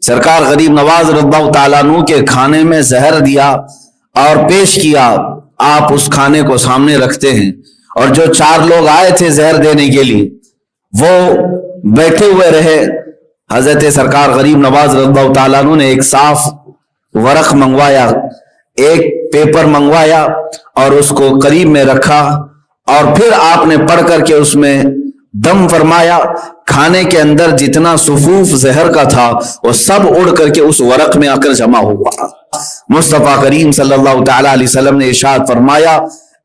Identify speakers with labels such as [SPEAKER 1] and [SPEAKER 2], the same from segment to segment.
[SPEAKER 1] سرکار غریب نواز رضی اللہ تعالیٰ عنہ کے کھانے میں زہر دیا اور پیش کیا، آپ اس کھانے کو سامنے رکھتے ہیں، اور جو 4 لوگ آئے تھے زہر دینے کے لیے وہ بیٹھے ہوئے رہے۔ حضرت سرکار غریب نواز رضی اللہ تعالیٰ عنہ نے ایک صاف ورق منگوایا، ایک پیپر منگوایا اور اس کو قریب میں رکھا، اور پھر آپ نے پڑھ کر کے اس میں دم فرمایا۔ کھانے کے اندر جتنا صفوف زہر کا تھا وہ سب اڑ کر کے اس ورق میں آ کر جمع ہوا۔ مصطفیٰ کریم صلی اللہ تعالی علیہ وسلم نے ارشاد فرمایا،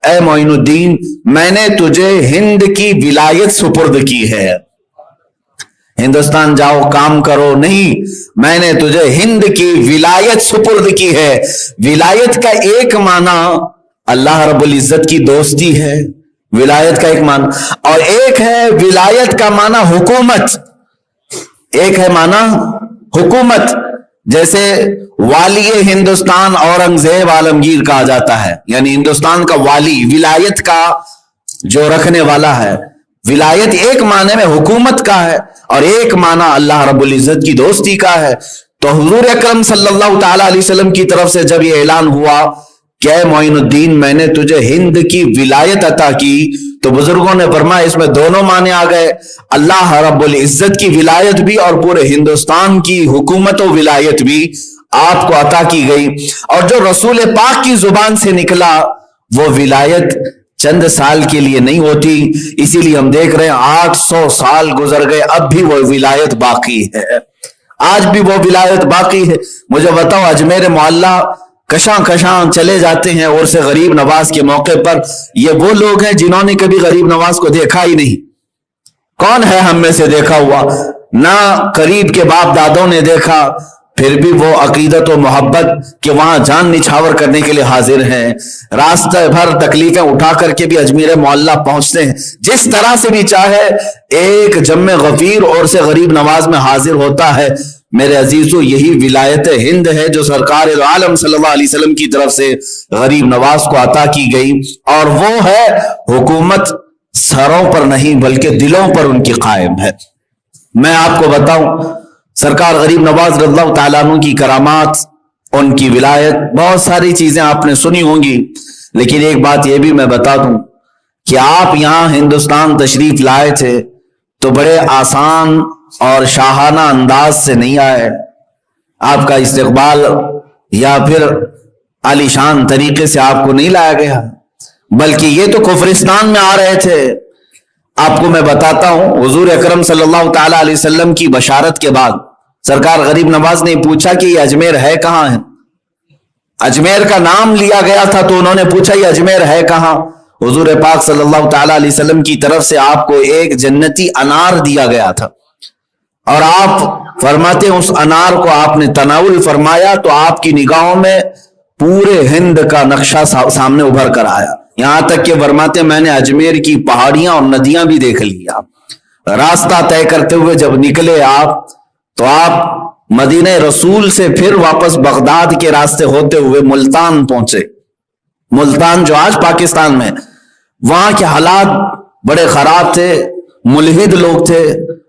[SPEAKER 1] اے معین الدین، میں نے تجھے ہند کی ولایت سپرد کی ہے، ہندوستان جاؤ کام کرو نہیں، میں نے تجھے ہند کی ولایت سپرد کی ہے۔ ولایت کا ایک معنی اللہ رب العزت کی دوستی ہے، ولایت کا ایک معنی، اور ایک ہے ولایت کا معنی حکومت، ایک ہے معنی حکومت۔ جیسے والی ہندوستان اورنگزیب عالمگیر کہا جاتا ہے، یعنی ہندوستان کا والی، ولایت کا جو رکھنے والا ہے۔ ولایت ایک معنی میں حکومت کا ہے اور ایک معنی اللہ رب العزت کی دوستی کا ہے۔ تو حضور اکرم صلی اللہ تعالی علیہ وسلم کی طرف سے جب یہ اعلان ہوا کہ اے معین الدین، میں نے تجھے ہند کی ولایت عطا کی، تو بزرگوں نے فرمایا اس میں دونوں معنی آ گئے، اللہ رب العزت کی ولایت بھی اور پورے ہندوستان کی حکومت و ولایت بھی آپ کو عطا کی گئی۔ اور جو رسول پاک کی زبان سے نکلا وہ ولایت چند سال کے لیے نہیں ہوتی، اسی لیے ہم دیکھ رہے ہیں 800 سال گزر گئے، اب بھی وہ ولایت باقی ہے، آج بھی وہ ولایت باقی ہے۔ مجھے بتاؤ، اجمیر معلیٰ کشاں کشاں چلے جاتے ہیں عرس غریب نواز کے موقع پر، یہ وہ لوگ ہیں جنہوں نے کبھی غریب نواز کو دیکھا ہی نہیں۔ کون ہے ہم میں سے دیکھا ہوا؟ نہ قریب کے باپ دادوں نے دیکھا، پھر بھی وہ عقیدت و محبت کہ وہاں جان نچھاور کرنے کے لیے حاضر ہیں، راستہ بھر تکلیفیں اٹھا کر کے بھی اجمیر معلیٰ پہنچتے ہیں، جس طرح سے بھی چاہے ایک جم غفیر عرس غریب نواز میں حاضر ہوتا ہے۔ میرے عزیزو، یہی ولایت ہند ہے جو سرکار عالم صلی اللہ علیہ وسلم کی طرف سے غریب نواز کو عطا کی گئی، اور وہ ہے حکومت سروں پر نہیں بلکہ دلوں پر ان کی قائم ہے۔ میں آپ کو بتاؤں، سرکار غریب نواز رضی اللہ تعالیٰ عنہ کی کرامات، ان کی ولایت، بہت ساری چیزیں آپ نے سنی ہوں گی، لیکن ایک بات یہ بھی میں بتا دوں کہ آپ یہاں ہندوستان تشریف لائے تھے تو بڑے آسان اور شاہانہ انداز سے نہیں آئے، آپ کا استقبال یا پھر عالی شان طریقے سے آپ کو نہیں لایا گیا، بلکہ یہ تو کفرستان میں آ رہے تھے۔ آپ کو میں بتاتا ہوں، حضور اکرم صلی اللہ تعالی علیہ وسلم کی بشارت کے بعد سرکار غریب نواز نے پوچھا کہ یہ اجمیر ہے کہاں ہے؟ اجمیر کا نام لیا گیا تھا تو انہوں نے پوچھا یہ اجمیر ہے کہاں؟ حضور پاک صلی اللہ تعالی علیہ وسلم کی طرف سے آپ کو ایک جنتی انار دیا گیا تھا، اور آپ فرماتے ہیں اس انار کو آپ نے تناول فرمایا تو آپ کی نگاہوں میں پورے ہند کا نقشہ سامنے ابھر کر آیا، یہاں تک کہ فرماتے ہیں میں نے اجمیر کی پہاڑیاں اور ندیاں بھی دیکھ لیا۔ راستہ طے کرتے ہوئے جب نکلے آپ تو آپ مدینہ رسول سے پھر واپس بغداد کے راستے ہوتے ہوئے ملتان پہنچے۔ ملتان جو آج پاکستان میں، وہاں کے حالات بڑے خراب تھے، ملحد لوگ تھے،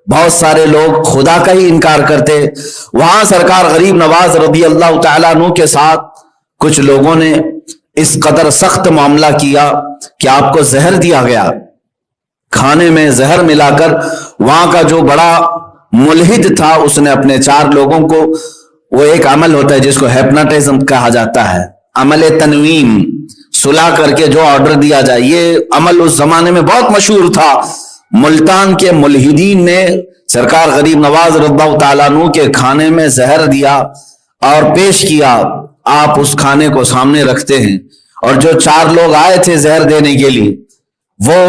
[SPEAKER 1] بہت سارے لوگ خدا کا ہی انکار کرتے۔ وہاں سرکار غریب نواز رضی اللہ تعالیٰ عنہ کے ساتھ کچھ لوگوں نے اس قدر سخت معاملہ کیا کہ آپ کو زہر دیا گیا، کھانے میں زہر ملا کر۔ وہاں کا جو بڑا ملحد تھا اس نے اپنے 4 لوگوں کو، وہ ایک عمل ہوتا ہے جس کو ہیپناٹزم کہا جاتا ہے، عمل تنویم، سلا کر کے جو آرڈر دیا جائے، یہ عمل اس زمانے میں بہت مشہور تھا۔ ملتان کے ملحدین نے سرکار غریب نواز رضی اللہ تعالیٰ عنہ کے کھانے میں زہر دیا اور پیش کیا، آپ اس کھانے کو سامنے رکھتے ہیں، اور جو 4 لوگ آئے تھے زہر دینے کے لیے وہ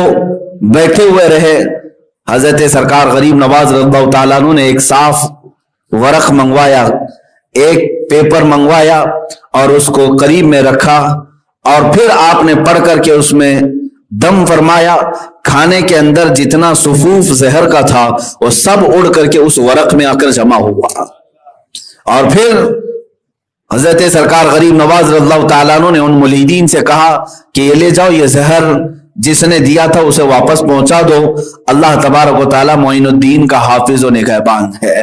[SPEAKER 1] بیٹھے ہوئے رہے۔ حضرت سرکار غریب نواز رضی اللہ تعالیٰ عنہ نے ایک صاف ورق منگوایا، ایک پیپر منگوایا اور اس کو قریب میں رکھا، اور پھر آپ نے پڑھ کر کے اس میں دم فرمایا۔ کھانے کے اندر جتنا صفوف زہر کا تھا وہ سب اڑ کر کے اس ورق میں آ کر جمع ہوا، اور پھر حضرت سرکار غریب نواز رضی اللہ تعالیٰ عنہ نے ان ملحدین سے کہا کہ یہ لے جاؤ، یہ زہر جس نے دیا تھا اسے واپس پہنچا دو، اللہ تبارک و تعالیٰ معین الدین کا حافظ و نگہبان ہے۔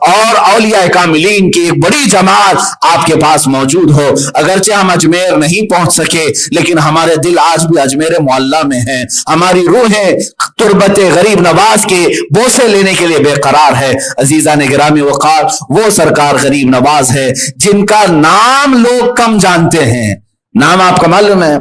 [SPEAKER 1] اور اولیاء کاملین کی ایک بڑی جماعت آپ کے پاس موجود ہو. اگرچہ ہم اجمیر نہیں پہنچ سکے لیکن ہمارے دل آج بھی اجمیر معلیٰ میں ہیں. ہماری روحیں تربت غریب نواز کے بوسے لینے کے لیے بے قرار ہے. عزیزان گرامی وقار، وہ سرکار غریب نواز ہے جن کا نام لوگ کم جانتے ہیں. نام آپ کا معلوم ہے؟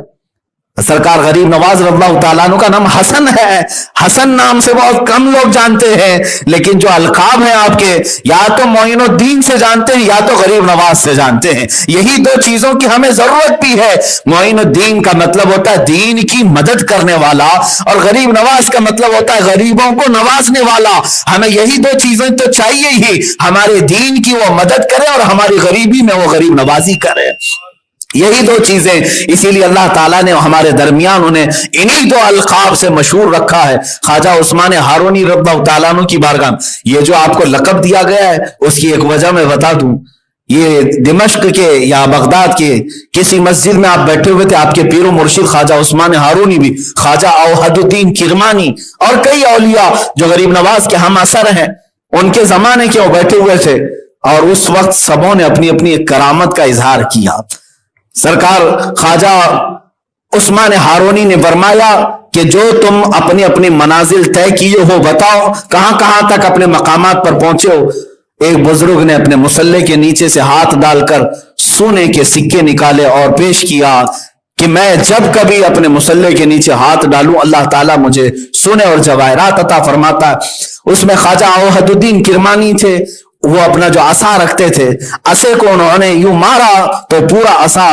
[SPEAKER 1] سرکار غریب نواز رضی اللہ تعالیٰ عنہ کا نام حسن ہے. حسن نام سے بہت کم لوگ جانتے ہیں، لیکن جو القاب ہیں آپ کے، یا تو معین الدین سے جانتے ہیں یا تو غریب نواز سے جانتے ہیں. یہی دو چیزوں کی ہمیں ضرورت بھی ہے. معین الدین کا مطلب ہوتا ہے دین کی مدد کرنے والا، اور غریب نواز کا مطلب ہوتا ہے غریبوں کو نوازنے والا. ہمیں یہی دو چیزیں تو چاہیے ہی، ہمارے دین کی وہ مدد کرے اور ہماری غریبی میں وہ غریب نوازی کرے. یہی دو چیزیں، اسی لیے اللہ تعالیٰ نے ہمارے درمیان انہیں انہی دو القاب سے مشہور رکھا ہے. خواجہ عثمان ہارونی رضی اللہ تعالیٰ عنہ کی بارگاہ یہ جو آپ کو لقب دیا گیا ہے اس کی ایک وجہ میں بتا دوں. یہ دمشق کے یا بغداد کے کسی مسجد میں آپ بیٹھے ہوئے تھے. آپ کے پیر و مرشد خواجہ عثمان ہارونی بھی، خواجہ اوحد الدین کرمانی اور کئی اولیاء جو غریب نواز کے ہم اثر ہیں، ان کے زمانے کے وہ بیٹھے ہوئے تھے، اور اس وقت سبوں نے اپنی اپنی ایک کرامت کا اظہار کیا. سرکار خواجہ عثمان ہارونی نے فرمایا کہ جو تم اپنی اپنی منازل طے کیے ہو بتاؤ، کہاں کہاں تک اپنے مقامات پر پہنچے ہو. ایک بزرگ نے اپنے مصلے کے نیچے سے ہاتھ ڈال کر سونے کے سکے نکالے اور پیش کیا کہ میں جب کبھی اپنے مصلے کے نیچے ہاتھ ڈالوں اللہ تعالیٰ مجھے سونے اور جواہرات عطا فرماتا. اس میں خواجہ اوحد الدین کرمانی تھے. وہ اپنا جو عصا رکھتے تھے، عصے کو انہوں نے یوں مارا تو پورا عصا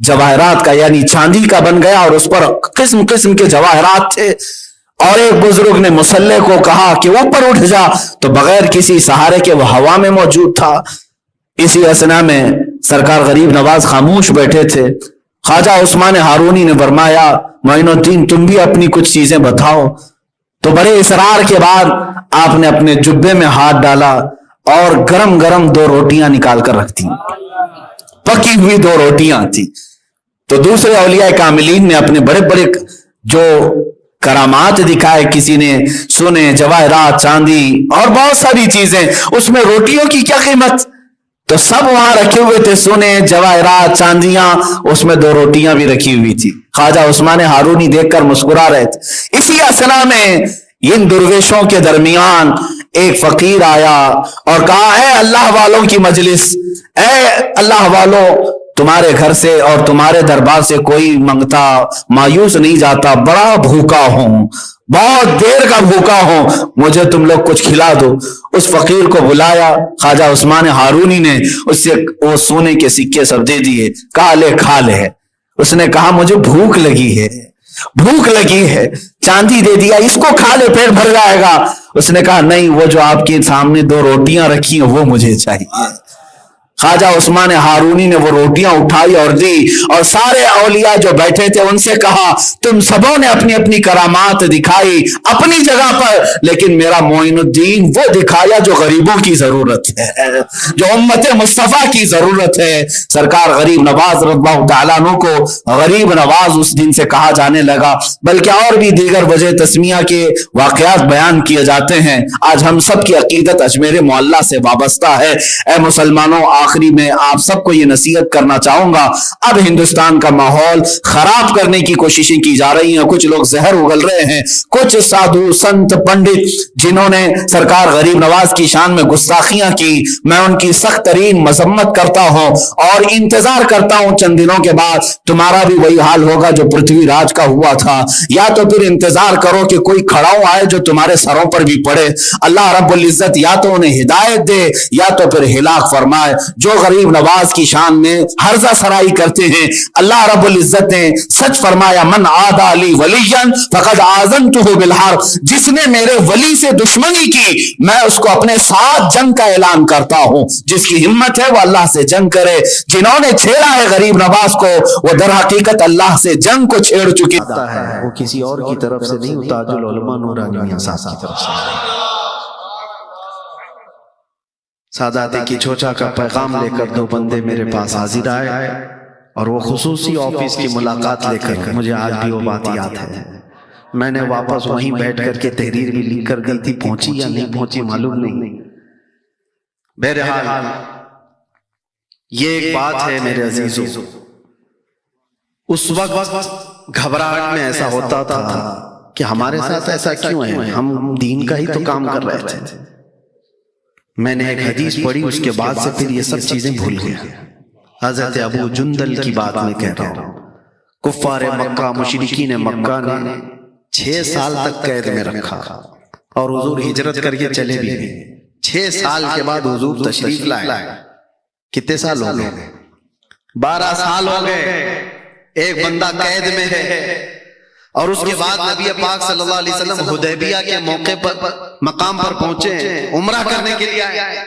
[SPEAKER 1] جواہرات کا یعنی چاندی کا بن گیا، اور اس پر قسم قسم کے جواہرات تھے. اور ایک بزرگ نے مصلے کو کہا کہ اوپر اٹھ جا، تو بغیر کسی سہارے کے وہ ہوا میں موجود تھا. اسی اثنا میں سرکار غریب نواز خاموش بیٹھے تھے. خواجہ عثمان ہارونی نے فرمایا معین الدین تم بھی اپنی کچھ چیزیں بتاؤ. تو بڑے اصرار کے بعد آپ نے اپنے جبے میں ہاتھ ڈالا اور گرم گرم دو روٹیاں نکال کر رکھ دیں. پکی ہوئی دو روٹیاں تھی. تو دوسرے اولیاء کاملین نے اپنے بڑے بڑے جو کرامات دکھائے، کسی نے سونے، جواہرات، چاندی اور بہت ساری چیزیں. اس میں روٹیوں کی کیا قیمت؟ تو سب وہاں رکھے ہوئے تھے، سونے، جواہرات، چاندیاں، اس میں دو روٹیاں بھی رکھی ہوئی تھی. خواجہ عثمان ہارونی دیکھ کر مسکرا رہے تھے. اسی اثنا میں ان درویشوں کے درمیان ایک فقیر آیا اور کہا اے اللہ والوں کی مجلس، اے اللہ والوں، تمہارے گھر سے اور تمہارے دربار سے کوئی منگتا مایوس نہیں جاتا. بڑا بھوکا ہوں، بہت دیر کا بھوکا ہوں، مجھے تم لوگ کچھ کھلا دو. اس فقیر کو بلایا. خواجہ عثمان ہارونی نے اس سے وہ سونے کے سکے سب دے دیے. کہا لے کھا لے. اس نے کہا مجھے بھوک لگی ہے، بھوک لگی ہے. چاندی دے دیا، اس کو کھا لے پیٹ بھر جائے گا. اس نے کہا نہیں، وہ جو آپ کے سامنے دو روٹیاں رکھی ہیں وہ مجھے چاہیے. خواجہ عثمان ہارونی نے وہ روٹیاں اٹھائی اور دی، اور سارے اولیاء جو بیٹھے تھے ان سے کہا تم سبوں نے اپنی اپنی کرامات دکھائی اپنی جگہ پر، لیکن میرا معین الدین وہ دکھایا جو غریبوں کی ضرورت ہے، جو امت مصطفیٰ کی ضرورت ہے. سرکار غریب نواز رضی اللہ تعالیٰ عنہ کو غریب نواز اس دن سے کہا جانے لگا. بلکہ اور بھی دیگر وجہ تسمیہ کے واقعات بیان کیے جاتے ہیں. آج ہم سب کی عقیدت اجمیر معلیٰ سے وابستہ ہے. اے مسلمانوں، آخری میں آپ سب کو یہ نصیحت کرنا چاہوں گا، اب ہندوستان کا ماحول خراب کرنے کی کوششیں کی جا رہی ہیں. کچھ لوگ زہر اگل رہے ہیں، کچھ سادھو سنت پنڈت جنہوں نے سرکار غریب نواز کی شان میں گستاخیاں کی، میں ان کی سخت ترین مذمت کرتا ہوں اور انتظار کرتا ہوں چند دنوں کے بعد تمہارا بھی وہی حال ہوگا جو پرتھوی راج کا ہوا تھا. یا تو پھر انتظار کرو کہ کوئی کھڑاؤں آئے جو تمہارے سروں پر بھی پڑے. اللہ رب العزت یا تو انہیں ہدایت دے یا تو پھر ہلاک فرمائے. جو غریب نواز کی شان میں ہرزہ سرائی کرتے ہیں، اللہ رب العزت نے سچ فرمایا من عادى لی ولیا فقد آذنته بالحرب، جس نے میرے ولی سے دشمنی کی میں اس کو اپنے ساتھ جنگ کا اعلان کرتا ہوں. جس کی ہمت ہے وہ اللہ سے جنگ کرے. جنہوں نے چھیڑا ہے غریب نواز کو وہ در حقیقت اللہ سے جنگ کو چھیڑ چکے
[SPEAKER 2] ہے، وہ کسی اور کی طرف سے نہیں، تاج العلماء نورانی میاں صاحب کی طرف سے. سادات کی چوچا کا پیغام لے کر دو بندے میرے پاس حاضر آئے اور وہ خصوصی آفس کی ملاقات لے کر، مجھے آج بھی وہ بات یاد ہے. میں نے واپس وہیں بیٹھ کر کے تحریر بھی لکھ کر دی تھی، پہنچی یا نہیں پہنچی معلوم نہیں. بہرحال یہ ایک بات ہے میرے عزیزو، اس وقت گھبراہٹ میں ایسا ہوتا تھا کہ ہمارے ساتھ ایسا کیوں ہے، ہم دین کا ہی تو کام کر رہے تھے۔ میں نے ایک حدیث پڑھی، اس کے بعد سے پھر یہ سب چیزیں بھول گیا۔ حضرت ابو جندل کی بات میں کہہ رہا ہوں، کفار مکہ، مشرکین مکہ نے 6 سال تک قید میں رکھا اور حضور ہجرت کر کے چلے بھی گئے۔ 6 سال کے بعد حضور تشریف لائے۔ کتنے سال ہو گئے؟ 12 سال ہو گئے۔ ایک بندہ قید میں ہے اور اس کے بعد نبی پاک صلی اللہ علیہ وسلم حدیبیہ کے موقع پر مقام پر پہنچے، عمرہ کرنے کے لیے آئے،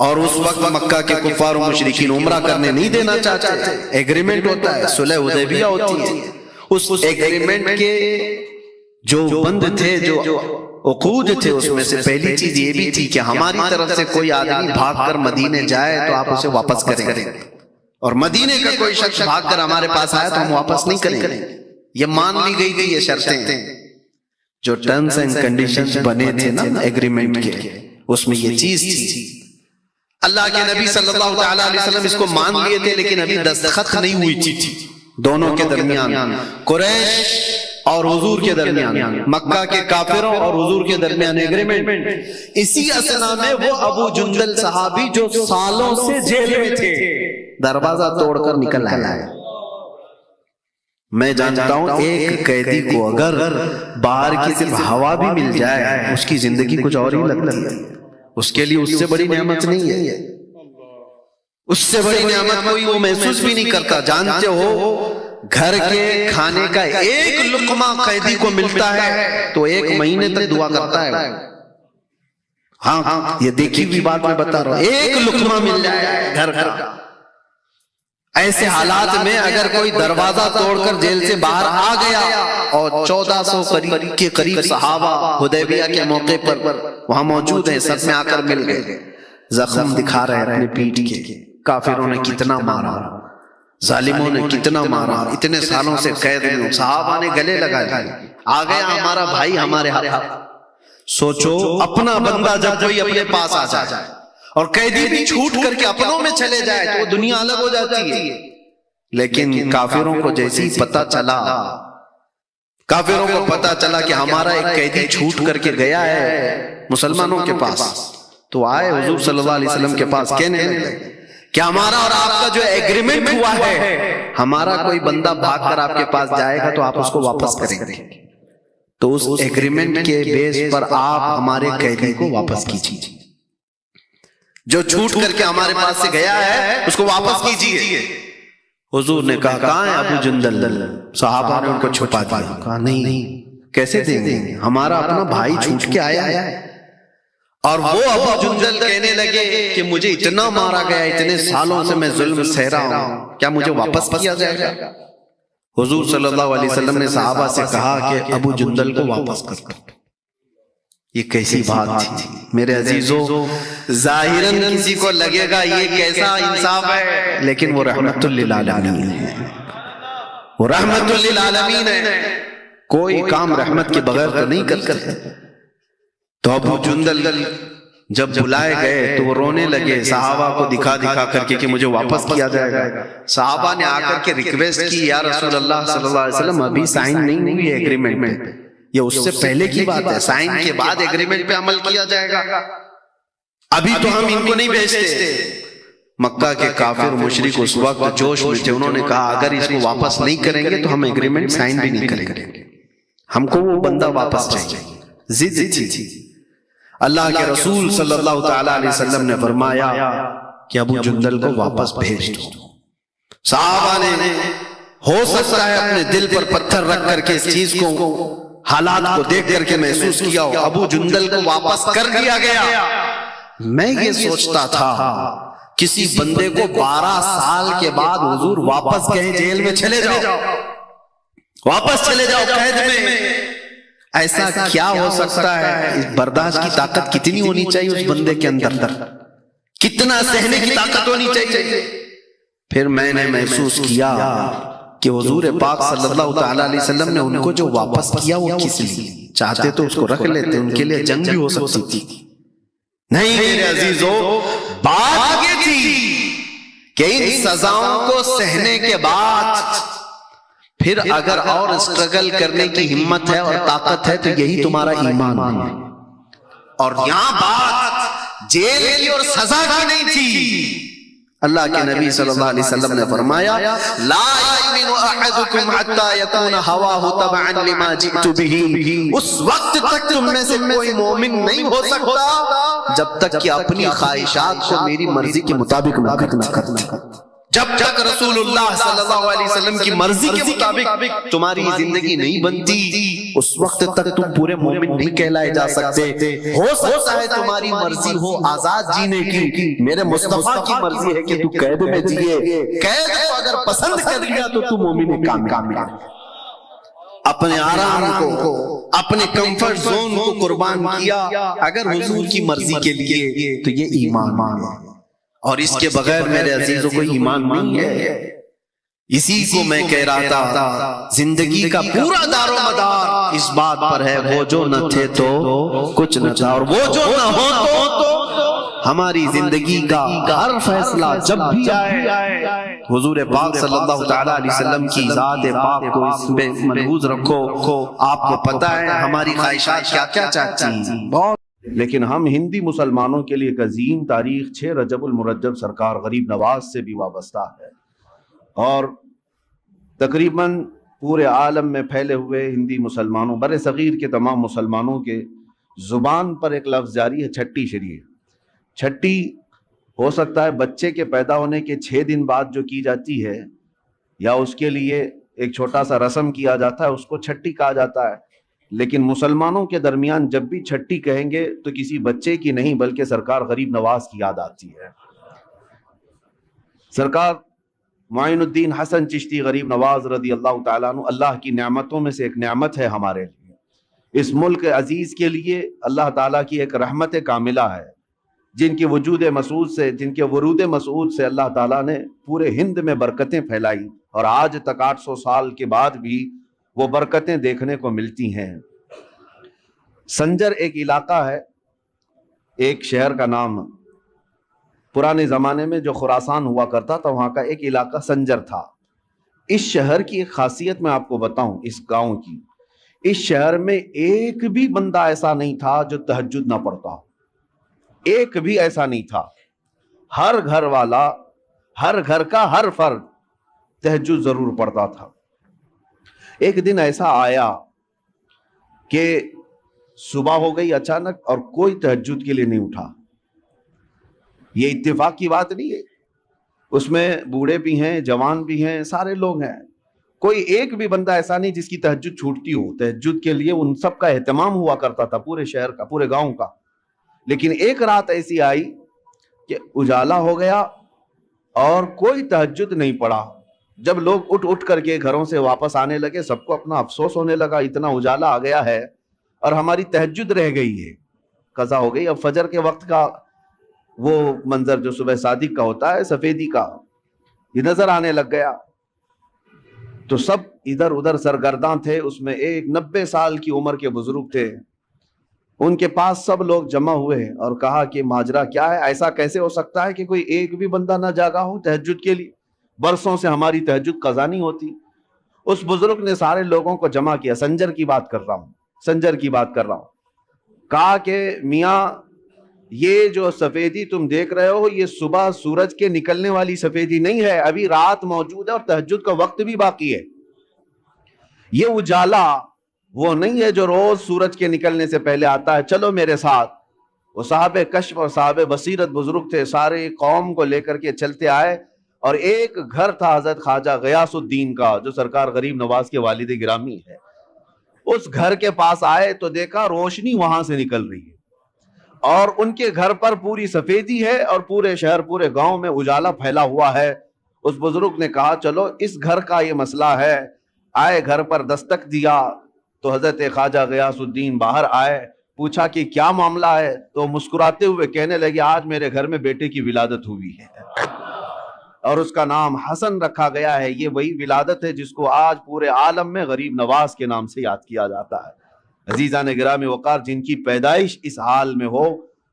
[SPEAKER 2] اور اس وقت مکہ کے کفار و مشرکین عمرہ کرنے نہیں دینا چاہتے تھے۔ ایگریمنٹ ہوتا ہے، صلح حدیبیہ ہوتی ہے، اس ایگریمنٹ کے جو بند تھے، جو عقود تھے، اس میں سے پہلی چیز یہ بھی تھی کہ ہماری طرف سے کوئی آدمی بھاگ کر مدینے جائے تو آپ اسے واپس کریں گے، اور مدینے کا کوئی شخص بھاگ کر ہمارے پاس آیا تو ہم واپس نہیں کریں گے۔ یہ مان لی گئی تھی یہ شرطیں، جو ٹرمز اینڈ کنڈیشنز بنے تھے نا ایگریمنٹ کے، اس میں یہ چیز تھی۔ اللہ کے نبی صلی اللہ تعالیٰ علیہ وسلم اس کو مان لیے تھے، لیکن ابھی دستخط نہیں ہوئی تھی دونوں کے درمیان، قریش اور حضور کے درمیان، مکہ کے کافروں اور حضور کے درمیان ایگریمنٹ۔ اسی اثنا میں وہ ابو جندل صحابی جو سالوں سے جیل میں تھے، دروازہ توڑ کر نکل آیا ہے۔ میں جانتا ہوں ایک قیدی کو اگر باہر کی صرف ہوا بھی مل جائے، اس کی زندگی کچھ اور ہی لگتی ہے، اس کے لیے اس سے بڑی نعمت نہیں ہے، اس سے بڑی نعمت کوئی وہ محسوس بھی نہیں کرتا۔ جانتے ہو گھر کے کھانے کا ایک لقمہ قیدی کو ملتا ہے تو 1 مہینے تک دعا کرتا ہے۔ ہاں، یہ دیکھی ہوئی بات میں بتا رہا ہوں، ایک لقمہ مل جائے گھر کا۔ ایسے حالات میں اگر کوئی دروازہ توڑ کر جیل سے باہر آ گیا، اور 1400 کے قریب صحابہ حدیبیہ کے موقع پر وہاں موجود ہیں، سب میں آ کر مل گئے، زخم دکھا رہے ہیں اپنے پیٹھ کے، کافروں نے کتنا مارا، ظالموں نے کتنا مارا، اتنے سالوں سے قید میں، صحابہ نے گلے لگا دیے، آ گیا ہمارا بھائی ہمارے ہاتھ۔ سوچو اپنا بندہ جب کوئی اپنے پاس آ جائے اور قیدی بھی چھوٹ کر کے اپنوں میں چلے جائے تو دنیا الگ ہو جاتی ہے، لیکن کافروں کو جیسی پتہ چلا، کافروں کو پتہ چلا کہ ہمارا ایک قیدی چھوٹ کر کے گیا ہے مسلمانوں کے پاس، تو آئے حضور صلی اللہ علیہ وسلم کے پاس کہنے لگے کہ ہمارا اور آپ کا جو ایگریمنٹ ہوا ہے، ہمارا کوئی بندہ بھاگ کر آپ کے پاس جائے گا تو آپ اس کو واپس کریں گے، تو اس ایگریمنٹ کے بیس پر آپ ہمارے قیدی کو واپس کیجیے، جو چھوٹ کر کے ہمارے پاس سے گیا ہے اس کو واپس کیجیے۔ حضور نے کہا کہاں ہے ابو جندل؟ صحابہ نے ان کو چھپا دیا، کہا نہیں، کیسے دیں گے، ہمارا اپنا بھائی چھوٹ کے آیا ہے۔ اور وہ ابو جندل کہنے لگے کہ مجھے اتنا مارا گیا، اتنے سالوں سے میں ظلم سہ رہا ہوں، کیا مجھے واپس کیا جائے گا؟ حضور صلی اللہ علیہ وسلم نے صحابہ سے کہا کہ ابو جندل کو واپس کر دو۔ یہ کیسی بات تھی میرے عزیزو، ظاہراً کسی کو لگے گا یہ کیسا انصاف ہے، لیکن وہ رحمت للعالمین ہے، وہ رحمت للعالمین ہے، کوئی کام رحمت کے بغیر تو نہیں کر سکتے۔ تو ابو جندل جب بلائے گئے تو وہ رونے لگے، صحابہ کو دکھا دکھا کر کے مجھے واپس کیا جائے گا۔ صحابہ نے آ کر کے ریکویسٹ کی، یا رسول اللہ صلی اللہ علیہ وسلم ابھی سائن نہیں ہوئی ہے ایگریمنٹ، یہ اس سے پہلے کی بات ہے، سائن کے بعد ایگریمنٹ پہ عمل کیا جائے گا، ابھی تو ہم ان کو نہیں بھیجتے۔ مکہ کے کافر مشرک اس وقت جوش میں تھے، انہوں نے کہا اگر اس کو واپس نہیں کریں گے تو ہم ایگریمنٹ سائن بھی نہیں کریں گے، ہم کو وہ بندہ واپس چاہیے، ضد تھی۔ اللہ کے رسول صلی اللہ تعالی علیہ وسلم نے فرمایا کہ ابو جندل کو واپس بھیج دو۔ صحابہ نے ہو سکتا ہے اپنے دل پر پتھر رکھ کر کے اس چیز کو، حالات کو دیکھ کر کے محسوس کیا ہو، ابو جندل کو واپس کر دیا گیا۔ میں یہ سوچتا تھا کسی بندے کو 12 سال کے بعد حضور واپس کہیں جیل میں چلے جاؤ، واپس چلے جاؤ قید میں، ایسا کیا ہو سکتا ہے؟ اس برداشت کی طاقت کتنی ہونی چاہیے اس بندے کے اندر، کتنا سہنے کی طاقت ہونی چاہیے۔ پھر میں نے محسوس کیا کہ حضور پاک صلی اللہ تعالی علیہ وسلم نے ان کو جو واپس کیا وہ کس لیے؟ چاہتے تو اس کو رکھ لیتے، ان کے لیے جنگ بھی ہو سکتی تھی، نہیں میرے عزیزو، بات یہ تھی کہ ان سزاؤں کو سہنے کے بعد پھر اگر اور اسٹرگل کرنے کی ہمت ہے اور طاقت ہے تو یہی تمہارا ایمان ہے۔ اور یہاں بات جیل کی اور سزا کی نہیں تھی۔ اللہ کے نبی صلی اللہ علیہ وسلم نے فرمایا لا یؤمن احدکم حتی یکون ہواہ تبعا لما جئت بہ، اس وقت تک تم میں سے کوئی مومن نہیں ہو سکتا جب تک کہ اپنی خواہشات کو میری مرضی کے مطابق نہ کرنا۔ جب تک رسول اللہ صلی اللہ علیہ وسلم کی مرضی کے مطابق تمہاری زندگی نہیں بنتی، اس وقت تک تم پورے مومن نہیں کہلائے جا سکتے۔ ہو سکتا ہے تمہاری مرضی ہو آزاد جینے کی، میرے مصطفیٰ کی مرضی ہے کہ تو قید میں جیے، قید کو اگر پسند کر لیا تو تو مومن کامل۔ اپنے آرام کو، اپنے کمفرٹ زون کو قربان کیا اگر حضور کی مرضی کے لیے، تو یہ ایمان ہے۔ اور اس کے بغیر میرے عزیزوں کو ایمان نہیں ہے۔ اسی کو میں کہہ رہا تھا، زندگی کا پورا دار و مدار اس بات پر ہے، وہ جو نہ تھے تو کچھ نہ تھا، اور وہ جو نہ ہو تو ہماری زندگی کا ہر فیصلہ جب بھی آئے حضور پاک صلی اللہ تعالیٰ علیہ وسلم کی ذات پاک کو اس پہ ملحوظ رکھو۔ آپ کو پتہ ہے ہماری خواہشات کیا کیا چاہتی ہیں، بہت۔
[SPEAKER 3] لیکن ہم ہندی مسلمانوں کے لیے ایک عظیم تاریخ 6 رجب المرجب سرکار غریب نواز سے بھی وابستہ ہے، اور تقریباً پورے عالم میں پھیلے ہوئے ہندی مسلمانوں، بر صغیر کے تمام مسلمانوں کے زبان پر ایک لفظ جاری ہے، چھٹی شریع۔ چھٹی ہو سکتا ہے بچے کے پیدا ہونے کے 6 دن بعد جو کی جاتی ہے، یا اس کے لیے ایک چھوٹا سا رسم کیا جاتا ہے، اس کو چھٹی کہا جاتا ہے، لیکن مسلمانوں کے درمیان جب بھی چھٹی کہیں گے تو کسی بچے کی نہیں بلکہ سرکار غریب نواز کی یاد آتی ہے۔ سرکار معین الدین حسن چشتی غریب نواز رضی اللہ تعالیٰ عنہ اللہ کی نعمتوں میں سے ایک نعمت ہے ہمارے لیے، اس ملک عزیز کے لیے اللہ تعالیٰ کی ایک رحمت کاملہ ہے، جن کے ورود مسعود سے اللہ تعالیٰ نے پورے ہند میں برکتیں پھیلائی، اور آج تک 800 سال کے بعد بھی وہ برکتیں دیکھنے کو ملتی ہیں۔ سنجر ایک علاقہ ہے، ایک شہر کا نام، پرانے زمانے میں جو خراسان ہوا کرتا تھا وہاں کا ایک علاقہ سنجر تھا۔ اس شہر کی ایک خاصیت میں آپ کو بتاؤں، اس گاؤں کی، اس شہر میں ایک بھی بندہ ایسا نہیں تھا جو تہجد نہ پڑھتا ہو، ایک بھی ایسا نہیں تھا۔ ہر گھر والا، ہر گھر کا ہر فرد تہجد ضرور پڑھتا تھا۔ ایک دن ایسا آیا کہ صبح ہو گئی اچانک اور کوئی تہجد کے لیے نہیں اٹھا۔ یہ اتفاق کی بات نہیں ہے، اس میں بوڑھے بھی ہیں، جوان بھی ہیں، سارے لوگ ہیں، کوئی ایک بھی بندہ ایسا نہیں جس کی تہجد چھوٹتی ہو۔ تہجد کے لیے ان سب کا اہتمام ہوا کرتا تھا، پورے شہر کا، پورے گاؤں کا۔ لیکن ایک رات ایسی آئی کہ اجالا ہو گیا اور کوئی تہجد نہیں پڑا۔ جب لوگ اٹھ کر کے گھروں سے واپس آنے لگے، سب کو اپنا افسوس ہونے لگا، اتنا اجالا آ گیا ہے اور ہماری تہجد رہ گئی ہے، قضا ہو گئی۔ اب فجر کے وقت کا وہ منظر جو صبح صادق کا ہوتا ہے، سفیدی کا، یہ نظر آنے لگ گیا تو سب ادھر ادھر سرگرداں تھے۔ اس میں ایک 90 سال کی عمر کے بزرگ تھے، ان کے پاس سب لوگ جمع ہوئے اور کہا کہ ماجرا کیا ہے، ایسا کیسے ہو سکتا ہے کہ کوئی ایک بھی بندہ نہ جاگا ہو تہجد کے لیے، برسوں سے ہماری تہجد قضا نہیں ہوتی۔ اس بزرگ نے سارے لوگوں کو جمع کیا، سنجر کی بات کر رہا ہوں، کہا کہ میاں یہ جو سفیدی تم دیکھ رہے ہو، یہ صبح سورج کے نکلنے والی سفیدی نہیں ہے، ابھی رات موجود ہے اور تہجد کا وقت بھی باقی ہے۔ یہ اجالا وہ نہیں ہے جو روز سورج کے نکلنے سے پہلے آتا ہے، چلو میرے ساتھ۔ وہ صاحب کشف اور صاحب بصیرت بزرگ تھے، سارے قوم کو لے کر کے چلتے آئے، اور ایک گھر تھا حضرت خواجہ غیاث الدین کا جو سرکار غریب نواز کے والد گرامی ہے۔ اس گھر کے پاس آئے تو دیکھا روشنی وہاں سے نکل رہی ہے اور ان کے گھر پر پوری سفیدی ہے اور پورے شہر، پورے گاؤں میں اجالا پھیلا ہوا ہے۔ اس بزرگ نے کہا چلو اس گھر کا یہ مسئلہ ہے۔ آئے، گھر پر دستک دیا تو حضرت خواجہ غیاث الدین باہر آئے، پوچھا کہ کیا معاملہ ہے، تو مسکراتے ہوئے کہنے لگے آج میرے گھر میں بیٹے کی ولادت ہوئی ہے اور اس کا نام حسن رکھا گیا ہے۔ یہ وہی ولادت ہے جس کو آج پورے عالم میں غریب نواز کے نام سے یاد کیا جاتا ہے۔ عزیزان گرامی وقار، جن کی پیدائش اس حال میں ہو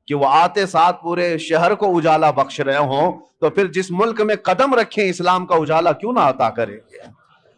[SPEAKER 3] کہ وہ آتے ساتھ پورے شہر کو اجالا بخش رہے ہوں، تو پھر جس ملک میں قدم رکھیں اسلام کا اجالا کیوں نہ عطا کریں گے؟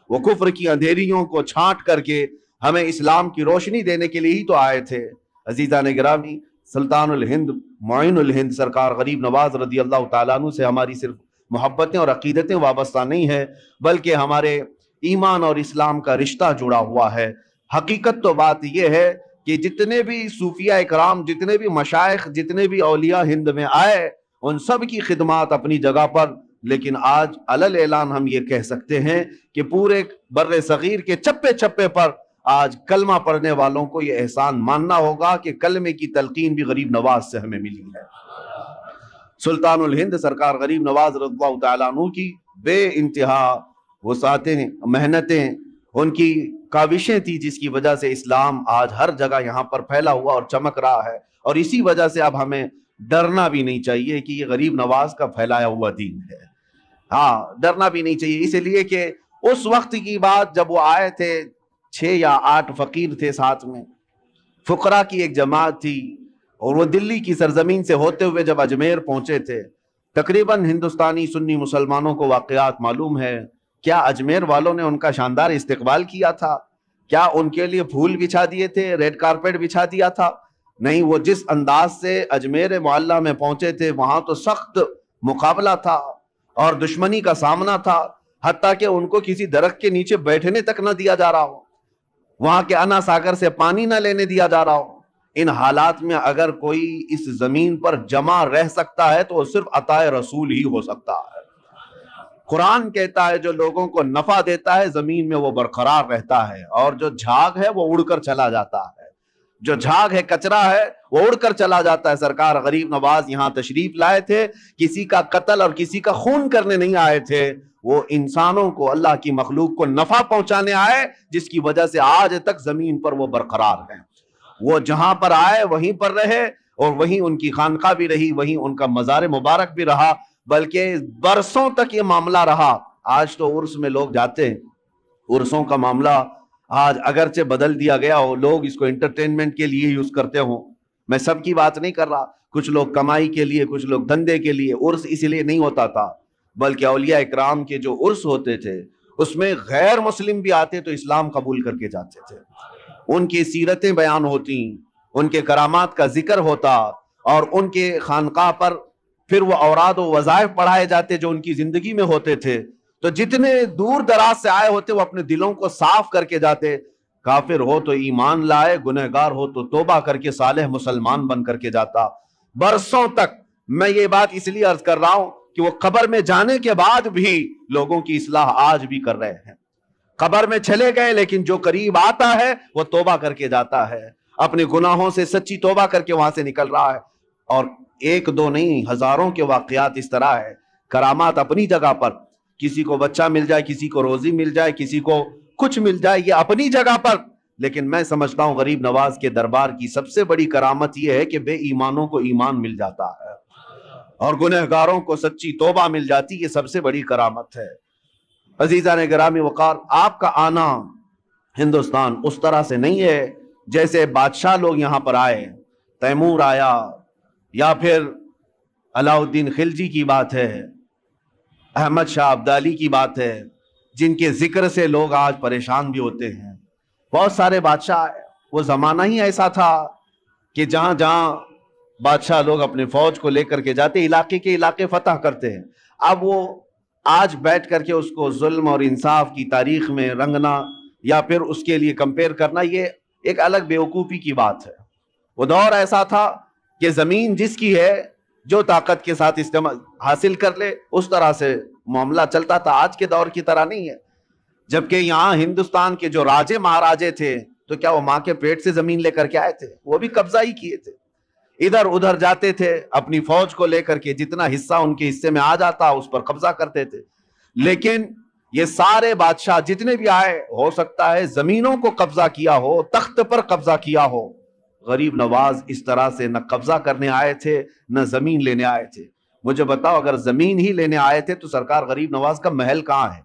[SPEAKER 3] وہ کفر کی اندھیریوں کو چھانٹ کر کے ہمیں اسلام کی روشنی دینے کے لیے ہی تو آئے تھے۔ عزیزان گرامی، سلطان الہند معین الہند سرکار غریب نواز رضی اللہ تعالیٰ عنہ سے ہماری صرف محبتیں اور عقیدتیں وابستہ نہیں ہے، بلکہ ہمارے ایمان اور اسلام کا رشتہ جڑا ہوا ہے۔ حقیقت تو بات یہ ہے کہ جتنے بھی صوفیاء اکرام، جتنے بھی مشائخ، جتنے بھی اولیاء ہند میں آئے، ان سب کی خدمات اپنی جگہ پر، لیکن آج علل اعلان ہم یہ کہہ سکتے ہیں کہ پورے بر صغیر کے چپے چپے پر آج کلمہ پڑھنے والوں کو یہ احسان ماننا ہوگا کہ کلمے کی تلقین بھی غریب نواز سے ہمیں ملی ہے۔ سلطان الہند سرکار غریب نواز رضی اللہ تعالیٰ عنہ کی بے انتہا وسعتیں، محنتیں، ان کی کاوشیں تھی، جس کی وجہ سے اسلام آج ہر جگہ یہاں پر پھیلا ہوا اور چمک رہا ہے، اور اسی وجہ سے اب ہمیں ڈرنا بھی نہیں چاہیے کہ یہ غریب نواز کا پھیلایا ہوا دین ہے۔ ہاں، ڈرنا بھی نہیں چاہیے، اس لیے کہ اس وقت کی بات جب وہ آئے تھے، 6 یا 8 فقیر تھے ساتھ میں، فقراء کی ایک جماعت تھی، اور وہ دلی کی سرزمین سے ہوتے ہوئے جب اجمیر پہنچے تھے، تقریباً ہندوستانی سنی مسلمانوں کو واقعات معلوم ہے، کیا اجمیر والوں نے ان کا شاندار استقبال کیا تھا؟ کیا ان کے لیے پھول بچھا دیے تھے، ریڈ کارپیٹ بچھا دیا تھا؟ نہیں، وہ جس انداز سے اجمیر معلیٰ میں پہنچے تھے، وہاں تو سخت مقابلہ تھا اور دشمنی کا سامنا تھا، حتیٰ کہ ان کو کسی درخت کے نیچے بیٹھنے تک نہ دیا جا رہا ہو، وہاں کے انا ساگر سے پانی نہ لینے دیا جا رہا ہو۔ ان حالات میں اگر کوئی اس زمین پر جمع رہ سکتا ہے تو وہ صرف عطا رسول ہی ہو سکتا ہے۔ قرآن کہتا ہے جو لوگوں کو نفع دیتا ہے زمین میں وہ برقرار رہتا ہے، اور جو جھاگ ہے وہ اڑ کر چلا جاتا ہے، جو جھاگ ہے، کچرا ہے، وہ اڑ کر چلا جاتا ہے۔ سرکار غریب نواز یہاں تشریف لائے تھے، کسی کا قتل اور کسی کا خون کرنے نہیں آئے تھے، وہ انسانوں کو، اللہ کی مخلوق کو نفع پہنچانے آئے، جس کی وجہ سے آج تک زمین پر وہ برقرار ہیں۔ وہ جہاں پر آئے وہیں پر رہے، اور وہیں ان کی خانقاہ بھی رہی، وہیں ان کا مزار مبارک بھی رہا، بلکہ برسوں تک یہ معاملہ رہا۔ آج تو عرس میں لوگ جاتے ہیں، عرسوں کا معاملہ آج اگرچہ بدل دیا گیا ہو، لوگ اس کو انٹرٹینمنٹ کے لیے یوز کرتے ہوں، میں سب کی بات نہیں کر رہا، کچھ لوگ کمائی کے لیے، کچھ لوگ دھندے کے لیے۔ عرس اس لیے نہیں ہوتا تھا، بلکہ اولیاء اکرام کے جو عرس ہوتے تھے اس میں غیر مسلم بھی آتے تو اسلام قبول کر کے جاتے تھے، ان کی سیرتیں بیان ہوتی، ان کے کرامات کا ذکر ہوتا، اور ان کے خانقاہ پر پھر وہ اوراد و وظائف پڑھائے جاتے جو ان کی زندگی میں ہوتے تھے۔ تو جتنے دور دراز سے آئے ہوتے وہ اپنے دلوں کو صاف کر کے جاتے، کافر ہو تو ایمان لائے، گنہگار ہو تو توبہ کر کے صالح مسلمان بن کر کے جاتا۔ برسوں تک میں یہ بات اس لیے عرض کر رہا ہوں کہ وہ قبر میں جانے کے بعد بھی لوگوں کی اصلاح آج بھی کر رہے ہیں۔ قبر میں چلے گئے لیکن جو قریب آتا ہے وہ توبہ کر کے جاتا ہے، اپنے گناہوں سے سچی توبہ کر کے وہاں سے نکل رہا ہے۔ اور ایک دو نہیں، ہزاروں کے واقعات اس طرح ہے، کرامات اپنی جگہ پر، کسی کو بچہ مل جائے، کسی کو روزی مل جائے، کسی کو کچھ مل جائے، یہ اپنی جگہ پر۔ لیکن میں سمجھتا ہوں غریب نواز کے دربار کی سب سے بڑی کرامت یہ ہے کہ بے ایمانوں کو ایمان مل جاتا ہے اور گنہگاروں کو سچی توبہ مل جاتی، یہ سب سے بڑی کرامت ہے۔ عزیزان گرامی وقار، آپ کا آنا ہندوستان اس طرح سے نہیں ہے جیسے بادشاہ لوگ یہاں پر آئے، تیمور آیا یا پھر علاؤ الدین خلجی کی بات ہے، احمد شاہ ابدالی کی بات ہے، جن کے ذکر سے لوگ آج پریشان بھی ہوتے ہیں۔ بہت سارے بادشاہ آئے، وہ زمانہ ہی ایسا تھا کہ جہاں جہاں بادشاہ لوگ اپنے فوج کو لے کر کے جاتے، علاقے کے علاقے فتح کرتے ہیں۔ اب وہ آج بیٹھ کر کے اس کو ظلم اور انصاف کی تاریخ میں رنگنا یا پھر اس کے لیے کمپیئر کرنا، یہ ایک الگ بیوقوفی کی بات ہے۔ وہ دور ایسا تھا کہ زمین جس کی ہے جو طاقت کے ساتھ استعمال حاصل کر لے، اس طرح سے معاملہ چلتا تھا، آج کے دور کی طرح نہیں ہے۔ جبکہ یہاں ہندوستان کے جو راجے مہاراجے تھے تو کیا وہ ماں کے پیٹ سے زمین لے کر کے آئے تھے؟ وہ بھی قبضہ ہی کیے تھے، ادھر ادھر جاتے تھے اپنی فوج کو لے کر کے، جتنا حصہ ان کے حصے میں آ جاتا اس پر قبضہ کرتے تھے۔ لیکن یہ سارے بادشاہ جتنے بھی آئے، ہو سکتا ہے زمینوں کو قبضہ کیا ہو، تخت پر قبضہ کیا ہو، غریب نواز اس طرح سے نہ قبضہ کرنے آئے تھے نہ زمین لینے آئے تھے۔ مجھے بتاؤ، اگر زمین ہی لینے آئے تھے تو سرکار غریب نواز کا محل کہاں ہے؟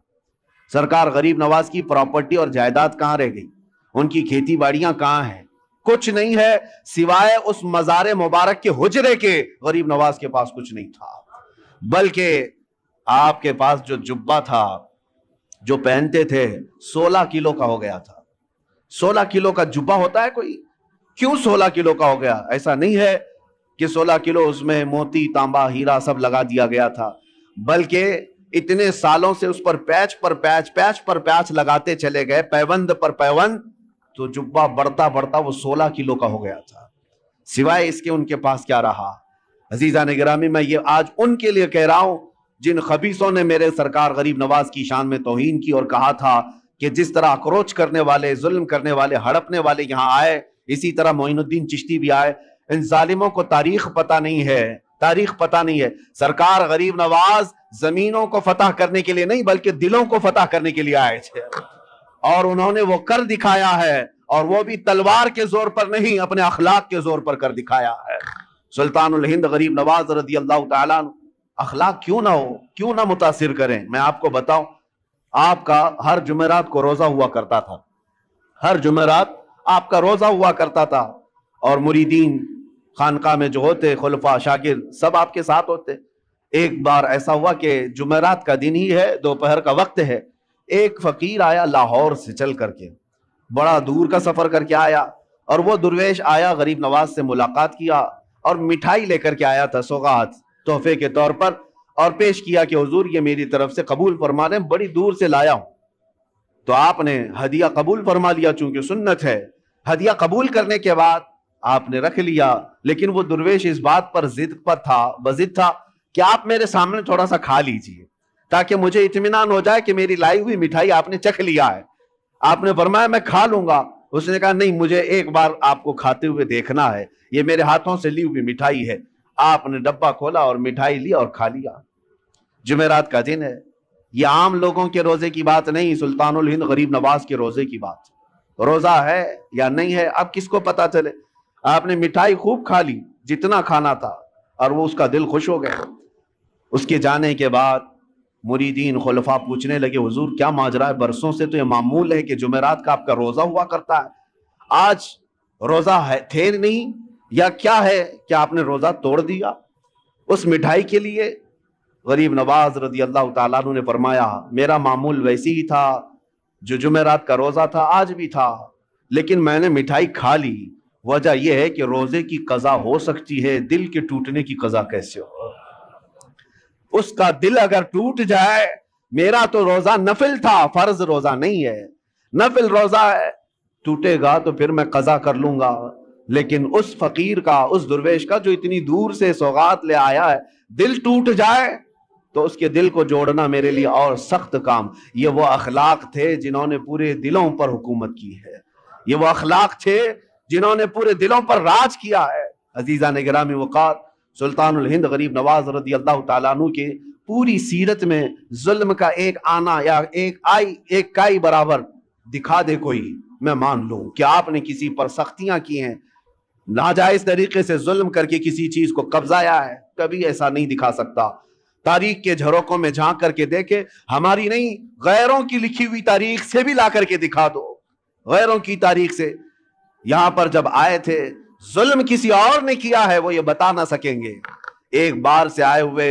[SPEAKER 3] سرکار غریب نواز کی پراپرٹی اور جائیداد کہاں رہ گئی؟ ان کی کھیتی باڑیاں کہاں ہیں؟ کچھ نہیں ہے سوائے اس مزار مبارک کے حجرے کے، غریب نواز کے پاس کچھ نہیں تھا، بلکہ آپ کے پاس جو جبہ تھا جو پہنتے تھے 16 کلو کا ہو گیا تھا۔ 16 کلو کا جبہ ہوتا ہے کوئی؟ کیوں 16 کلو کا ہو گیا؟ ایسا نہیں ہے کہ 16 کلو اس میں موتی تانبا ہیرا سب لگا دیا گیا تھا، بلکہ اتنے سالوں سے اس پر پیچ پر پیچ لگاتے چلے گئے، پیوند پر پیوند، تو جبہ بڑھتا بڑھتا وہ 16 کلو کا ہو گیا تھا۔ سوائے اس کے ان کے پاس کیا رہا؟ عزیزان گرامی، میں یہ آج ان کے لیے کہہ رہا ہوں جن خبیثوں نے میرے سرکار غریب نواز کی شان میں توہین کی اور کہا تھا کہ جس طرح اکروچ کرنے والے، ظلم کرنے والے، ہڑپنے والے یہاں آئے، اسی طرح معین الدین چشتی بھی آئے۔ ان ظالموں کو تاریخ پتہ نہیں ہے، تاریخ پتہ نہیں ہے۔ سرکار غریب نواز زمینوں کو فتح کرنے کے لیے نہیں بلکہ دلوں کو فتح کرنے کے لیے آئے تھے، اور انہوں نے وہ کر دکھایا ہے، اور وہ بھی تلوار کے زور پر نہیں، اپنے اخلاق کے زور پر کر دکھایا ہے۔ سلطان الہند غریب نواز رضی اللہ تعالیٰ عنہ اخلاق کیوں نہ ہو، کیوں نہ متاثر کریں؟ میں آپ کو بتاؤں، آپ کا ہر جمعرات کو روزہ ہوا کرتا تھا، ہر جمعرات آپ کا روزہ ہوا کرتا تھا، اور مریدین خانقاہ میں جو ہوتے، خلفاء شاگرد سب آپ کے ساتھ ہوتے۔ ایک بار ایسا ہوا کہ جمعرات کا دن ہی ہے، دوپہر کا وقت ہے، ایک فقیر آیا لاہور سے چل کر کے، بڑا دور کا سفر کر کے آیا، اور وہ درویش آیا، غریب نواز سے ملاقات کیا اور مٹھائی لے کر کے آیا تھا، سوغات تحفے کے طور پر، اور پیش کیا کہ حضور یہ میری طرف سے قبول فرما لیں، بڑی دور سے لایا ہوں۔ تو آپ نے ہدیہ قبول فرما لیا، چونکہ سنت ہے۔ ہدیہ قبول کرنے کے بعد آپ نے رکھ لیا، لیکن وہ درویش اس بات پر بضد تھا کہ آپ میرے سامنے تھوڑا سا کھا لیجئے تاکہ مجھے اطمینان ہو جائے کہ میری لائی ہوئی مٹھائی آپ نے چکھ لیا ہے۔ آپ نے فرمایا میں کھا لوں گا۔ اس نے کہا نہیں، مجھے ایک بار آپ کو کھاتے ہوئے دیکھنا ہے، یہ میرے ہاتھوں سے لی ہوئی مٹھائی ہے۔ آپ نے ڈبہ کھولا اور مٹھائی لی اور کھا لیا۔ جمعرات کا دن ہے، یہ عام لوگوں کے روزے کی بات نہیں، سلطان الہند غریب نواز کے روزے کی بات۔ روزہ ہے یا نہیں ہے اب کس کو پتا چلے؟ آپ نے مٹھائی خوب کھا لی، جتنا کھانا تھا، اور وہ اس کا دل خوش ہو گیا۔ اس کے جانے کے بعد مریدین خلفاء پوچھنے لگے حضور کیا ماجرا ہے؟ برسوں سے تو یہ معمول ہے کہ جمعرات کا آپ کا روزہ ہوا کرتا ہے، آج روزہ تھے نہیں یا کیا ہے کہ آپ نے روزہ توڑ دیا اس مٹھائی کے لیے؟ غریب نواز رضی اللہ تعالیٰ عنہ نے فرمایا میرا معمول ویسی ہی تھا، جو جمعرات کا روزہ تھا آج بھی تھا، لیکن میں نے مٹھائی کھا لی۔ وجہ یہ ہے کہ روزے کی قضا ہو سکتی ہے، دل کے ٹوٹنے کی قضا کیسے ہو؟ اس کا دل اگر ٹوٹ جائے، میرا تو روزہ نفل تھا، فرض روزہ نہیں ہے، نفل روزہ ہے، ٹوٹے گا تو پھر میں قضا کر لوں گا، لیکن اس فقیر کا، اس درویش کا جو اتنی دور سے سوغات لے آیا ہے، دل ٹوٹ جائے تو اس کے دل کو جوڑنا میرے لیے اور سخت کام۔ یہ وہ اخلاق تھے جنہوں نے پورے دلوں پر حکومت کی ہے، یہ وہ اخلاق تھے جنہوں نے پورے دلوں پر راج کیا ہے۔ عزیزان گرامی وقار، سلطان الہند غریب نواز رضی اللہ تعالیٰ عنہ کے پوری سیرت میں ظلم کا ایک آنا یا ایک کائی برابر دکھا دے کوئی، میں مان لوں کہ آپ نے کسی پر سختیاں کی ہیں، ناجائز طریقے سے ظلم کر کے کسی چیز کو قبضایا ہے، کبھی ایسا نہیں دکھا سکتا۔ تاریخ کے جھروکوں میں جھانک کر کے دیکھے، ہماری نہیں غیروں کی لکھی ہوئی تاریخ سے بھی لا کر کے دکھا دو، غیروں کی تاریخ سے۔ یہاں پر جب آئے تھے ظلم کسی اور نے کیا ہے وہ یہ بتا نہ سکیں گے۔ ایک بار سے آئے ہوئے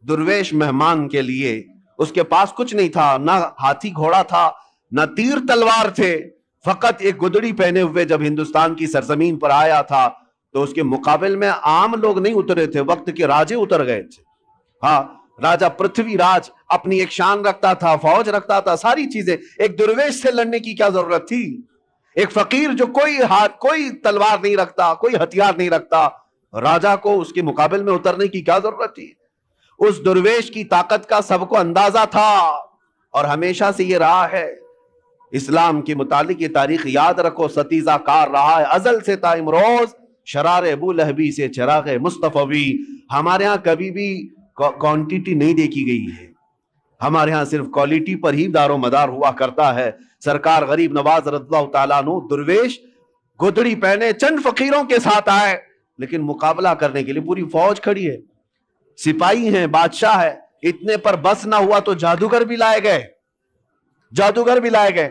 [SPEAKER 3] درویش مہمان کے لیے اس کے پاس کچھ نہیں تھا، نہ ہاتھی گھوڑا تھا، نہ تیر تلوار تھے، فقط ایک گدڑی پہنے ہوئے جب ہندوستان کی سرزمین پر آیا تھا تو اس کے مقابل میں عام لوگ نہیں اترے تھے، وقت کے راجے اتر گئے تھے۔ ہاں، راجہ پرتھوی راج اپنی ایک شان رکھتا تھا، فوج رکھتا تھا، ساری چیزیں، ایک درویش سے لڑنے کی کیا ضرورت تھی؟ ایک فقیر جو کوئی تلوار نہیں رکھتا، کوئی ہتھیار نہیں رکھتا، راجہ کو اس کے مقابل میں اترنے کی کیا ضرورت تھی؟ اس درویش کی طاقت کا سب کو اندازہ تھا، اور ہمیشہ سے یہ رہا ہے۔ اسلام کے متعلق یہ تاریخ یاد رکھو، ستیزہ کار رہا ہے ازل سے تا امروز، شرار ابو لہبی سے چراغ مصطفی۔ ہمارے ہاں کبھی بھی کوانٹیٹی نہیں دیکھی گئی ہے، ہمارے ہاں صرف کوالٹی پر ہی دار و مدار ہوا کرتا ہے۔ سرکار غریب نواز رضی اللہ تعالیٰ عنہ درویش گدڑی پہنے چند فقیروں کے ساتھ آئے، لیکن مقابلہ کرنے کے لیے پوری فوج کھڑی ہے، سپاہی ہیں، بادشاہ ہے۔ اتنے پر بس نہ ہوا تو جادوگر بھی لائے گئے، جادوگر بھی لائے گئے۔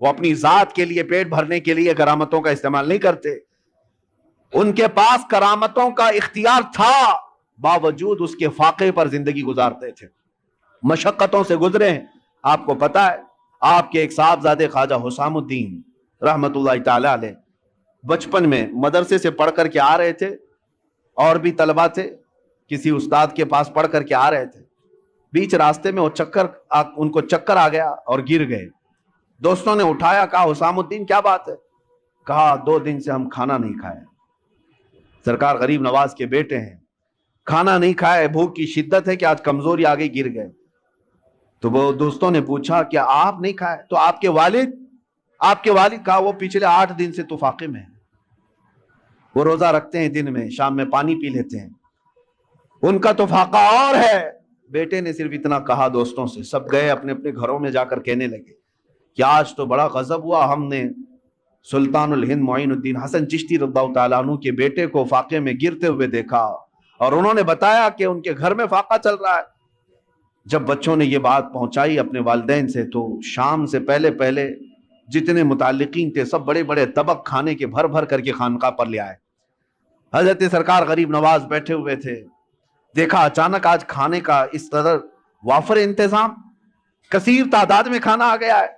[SPEAKER 3] وہ اپنی ذات کے لیے پیٹ بھرنے کے لیے کرامتوں کا استعمال نہیں کرتے. ان کے پاس کرامتوں کا اختیار تھا، باوجود اس کے فاقے پر زندگی گزارتے تھے، مشقتوں سے گزرے ہیں. آپ کو پتا ہے آپ کے ایک صاحبزادے خواجہ حسام الدین رحمت اللہ تعالی علیہ بچپن میں مدرسے سے پڑھ کر کے آ رہے تھے، اور بھی طلبہ تھے، کسی استاد کے پاس پڑھ کر کے آ رہے تھے. بیچ راستے میں ان کو چکر آ گیا اور گر گئے. دوستوں نے اٹھایا، کہا حسام الدین کیا بات ہے؟ کہا 2 دن سے ہم کھانا نہیں کھائے. سرکار غریب نواز کے بیٹے ہیں، کھانا نہیں کھائے، بھوک کی شدت ہے کہ آج کمزوری آ گئی، گر گئے. تو وہ دوستوں نے پوچھا کیا آپ نہیں کھائے؟ تو آپ کے والد کہا وہ پچھلے 8 دن سے تو فاقے میں ہیں، وہ روزہ رکھتے ہیں، دن میں شام میں پانی پی لیتے ہیں، ان کا تو فاقہ اور ہے. بیٹے نے صرف اتنا کہا دوستوں سے، سب گئے اپنے اپنے گھروں میں جا کر کہنے لگے کہ آج تو بڑا غضب ہوا، ہم نے سلطان الہند معین الدین حسن چشتی رضی اللہ تعالیٰ عنہ کے بیٹے کو فاقے میں گرتے ہوئے دیکھا، اور انہوں نے بتایا کہ ان کے گھر میں فاقہ چل رہا ہے. جب بچوں نے یہ بات پہنچائی اپنے والدین سے، تو شام سے پہلے جتنے متعلقین تھے سب بڑے بڑے طبق کھانے کے بھر بھر کر کے خانقاہ پر لے آئے. حضرت سرکار غریب نواز بیٹھے ہوئے تھے، دیکھا اچانک آج کھانے کا اس قدر وافر انتظام، کثیر تعداد میں کھانا آ گیا ہے.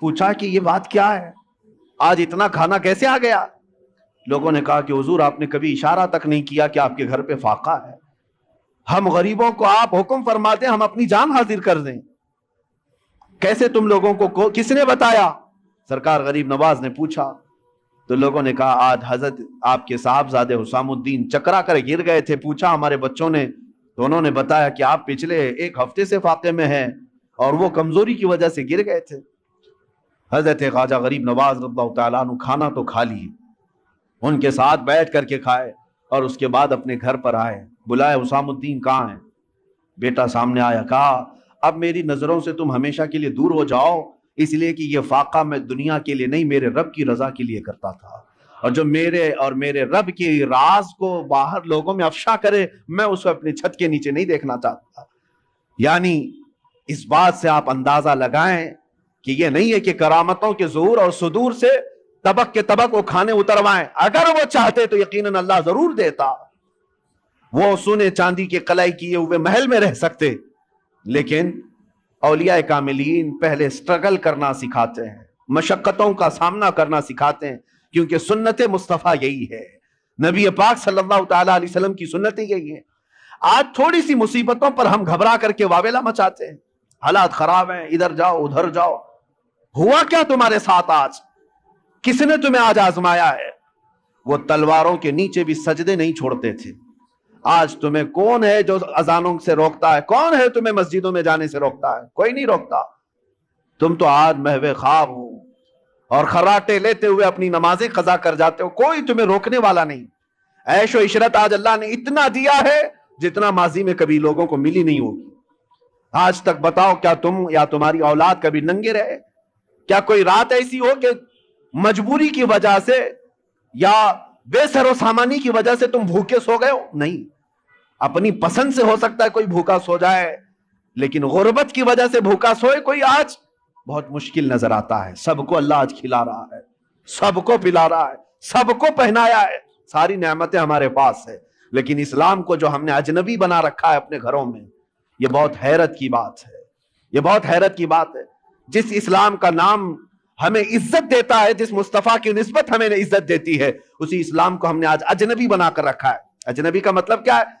[SPEAKER 3] پوچھا کہ یہ بات کیا ہے، آج اتنا کھانا کیسے آ گیا؟ لوگوں نے کہا کہ حضور آپ نے کبھی اشارہ تک نہیں کیا کہ آپ کے گھر پہ فاقہ ہے، ہم غریبوں کو آپ حکم فرماتے ہم اپنی جان حاضر کر دیں، کیسے تم لوگوں کو کس نے بتایا؟ سرکار غریب نواز نے پوچھا تو لوگوں نے کہا آج حضرت آپ کے صاحبزادے حسام الدین چکرا کر گر گئے تھے، پوچھا ہمارے بچوں نے تو انہوں نے بتایا کہ آپ پچھلے 1 ہفتے سے فاقے میں ہیں اور وہ کمزوری کی وجہ سے گر گئے تھے. حضرت خواجہ غریب نواز رضی اللہ تعالیٰ عنہ کھانا تو کھا لیے، ان کے ساتھ بیٹھ کر کے کھائے، اور اس کے بعد اپنے گھر پر آئے، بلائے حسام الدین کہاں ہیں؟ بیٹا سامنے آیا، کہا اب میری نظروں سے تم ہمیشہ کے لیے دور ہو جاؤ، اس لیے کہ یہ فاقہ میں دنیا کے لیے نہیں میرے رب کی رضا کے لیے کرتا تھا، اور جو میرے رب کی راز کو باہر لوگوں میں افشا کرے میں اس کو اپنے چھت کے نیچے نہیں دیکھنا چاہتا. یعنی اس بات سے آپ اندازہ لگائیں کہ یہ نہیں ہے کہ کرامتوں کے ظہور اور صدور سے طبق کے طبق وہ کھانے اتروائیں، اگر وہ چاہتے تو یقیناً اللہ ضرور دیتا، وہ سونے چاندی کے قلعے کیے ہوئے محل میں رہ سکتے. لیکن اولیاء کاملین پہلے سٹرگل کرنا سکھاتے ہیں، مشقتوں کا سامنا کرنا سکھاتے ہیں، کیونکہ سنت مصطفیٰ یہی ہے، نبی پاک صلی اللہ تعالیٰ علیہ وسلم کی سنت یہی ہے. آج تھوڑی سی مصیبتوں پر ہم گھبرا کر کے واویلا مچاتے ہیں، حالات خراب ہیں، ادھر جاؤ ادھر جاؤ. ہوا کیا تمہارے ساتھ آج؟ کس نے تمہیں آج آزمایا ہے؟ وہ تلواروں کے نیچے بھی سجدے نہیں چھوڑتے تھے. آج تمہیں کون ہے جو اذانوں سے روکتا ہے؟ کون ہے تمہیں مسجدوں میں جانے سے روکتا ہے؟ کوئی نہیں روکتا. تم تو آج محو خواب ہو اور خراٹے لیتے ہوئے اپنی نمازیں قضا کر جاتے ہو، کوئی تمہیں روکنے والا نہیں. عیش و عشرت آج اللہ نے اتنا دیا ہے جتنا ماضی میں کبھی لوگوں کو ملی نہیں ہوگی. آج تک بتاؤ کیا تم یا تمہاری اولاد کبھی ننگے رہے؟ کیا کوئی رات ایسی ہو کہ مجبوری کی وجہ سے یا بے سر و سامانی کی وجہ سے تم بھوکے سو گئے ہو؟ نہیں. اپنی پسند سے ہو سکتا ہے کوئی بھوکا سو جائے، لیکن غربت کی وجہ سے بھوکا سوئے کوئی آج بہت مشکل نظر آتا ہے. سب کو اللہ آج کھلا رہا ہے، سب کو پلا رہا ہے، سب کو پہنایا ہے، ساری نعمتیں ہمارے پاس ہے. لیکن اسلام کو جو ہم نے اجنبی بنا رکھا ہے اپنے گھروں میں، یہ بہت حیرت کی بات ہے. یہ بہت حیرت کی بات ہے. جس اسلام کا نام ہمیں عزت دیتا ہے، جس مصطفیٰ کی نسبت ہمیں عزت دیتی ہے، اسی اسلام کو ہم نے آج اجنبی بنا کر رکھا ہے. اجنبی کا مطلب کیا ہے؟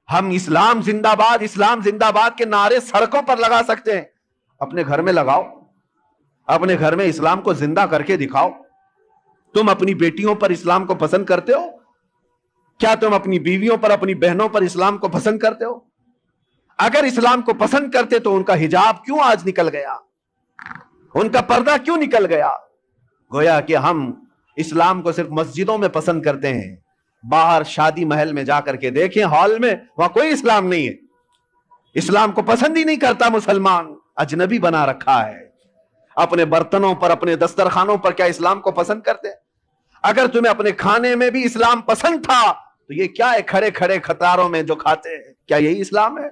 [SPEAKER 3] ہم اسلام زندہ باد کے نعرے سڑکوں پر لگا سکتے ہیں، اپنے گھر میں لگاؤ، اپنے گھر میں اسلام کو زندہ کر کے دکھاؤ. تم اپنی بیٹیوں پر اسلام کو پسند کرتے ہو؟ کیا تم اپنی بیویوں پر، اپنی بہنوں پر اسلام کو پسند کرتے ہو؟ اگر اسلام کو پسند کرتے تو ان کا حجاب کیوں آج نکل گیا؟ ان کا پردہ کیوں نکل گیا؟ گویا کہ ہم اسلام کو صرف مسجدوں میں پسند کرتے ہیں. باہر شادی محل میں جا کر کے دیکھیں، ہال میں، وہاں کوئی اسلام نہیں ہے. اسلام کو پسند ہی نہیں کرتا مسلمان، اجنبی بنا رکھا ہے. اپنے برتنوں پر، اپنے دسترخوانوں پر کیا اسلام کو پسند کرتے؟ اگر تمہیں اپنے کھانے میں بھی اسلام پسند تھا تو یہ کیا ہے کھڑے کھڑے قطاروں میں جو کھاتے ہیں؟ کیا یہی اسلام ہے؟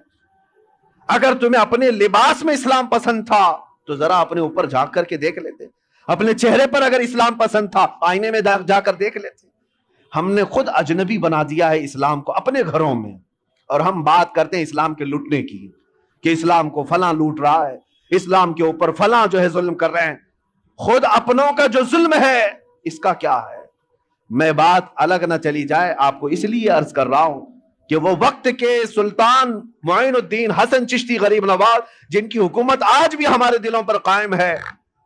[SPEAKER 3] اگر تمہیں اپنے لباس میں اسلام پسند تھا تو ذرا اپنے اوپر جھانک کر کے دیکھ لیتے. اپنے چہرے پر اگر اسلام پسند تھا آئینے میں جا کر دیکھ لیتے. ہم نے خود اجنبی بنا دیا ہے اسلام کو اپنے گھروں میں, اور ہم بات کرتے ہیں اسلام کے لوٹنے کی کہ اسلام کو فلاں لوٹ رہا ہے, اسلام کے اوپر فلاں جو ہے ظلم کر رہے ہیں. خود اپنوں کا جو ظلم ہے اس کا کیا ہے؟ میں بات الگ نہ چلی جائے, آپ کو اس لیے عرض کر رہا ہوں کہ وہ وقت کے سلطان معین الدین حسن چشتی غریب نواز, جن کی حکومت آج بھی ہمارے دلوں پر قائم ہے,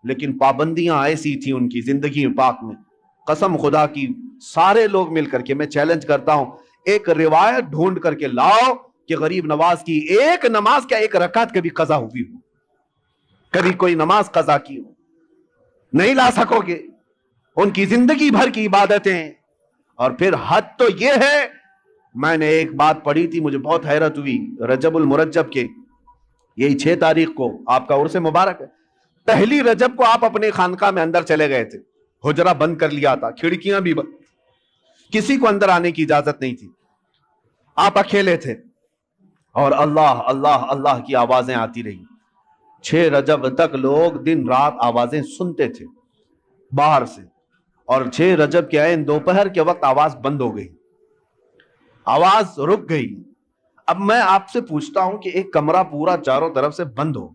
[SPEAKER 3] لیکن پابندیاں ایسی تھی ان کی زندگی پاک میں, قسم خدا کی سارے لوگ مل کر کے, میں چیلنج کرتا ہوں, ایک روایت ڈھونڈ کر کے لاؤ کہ غریب نواز کی ایک نماز کیا ایک رکعت کبھی قضا ہوئی ہو, کبھی کوئی نماز قضا کی ہو, نہیں لا سکو گے. ان کی زندگی بھر کی عبادتیں. اور پھر حد تو یہ ہے, میں نے ایک بات پڑھی تھی مجھے بہت حیرت ہوئی, رجب المرجب کے یہی 6 تاریخ کو آپ کا عرس مبارک ہے, پہلی رجب کو آپ اپنے خانقاہ میں اندر چلے گئے تھے, حجرہ بند کر لیا تھا, کھڑکیاں بھی بند, کسی کو اندر آنے کی اجازت نہیں تھی, آپ اکیلے تھے, اور اللہ اللہ اللہ کی آوازیں آتی رہی. 6 رجب تک لوگ دن رات آوازیں سنتے تھے باہر سے, اور 6 رجب کے عین دوپہر کے وقت آواز بند ہو گئی, آواز رک گئی. اب میں آپ سے پوچھتا ہوں کہ ایک کمرہ پورا چاروں طرف سے بند ہو,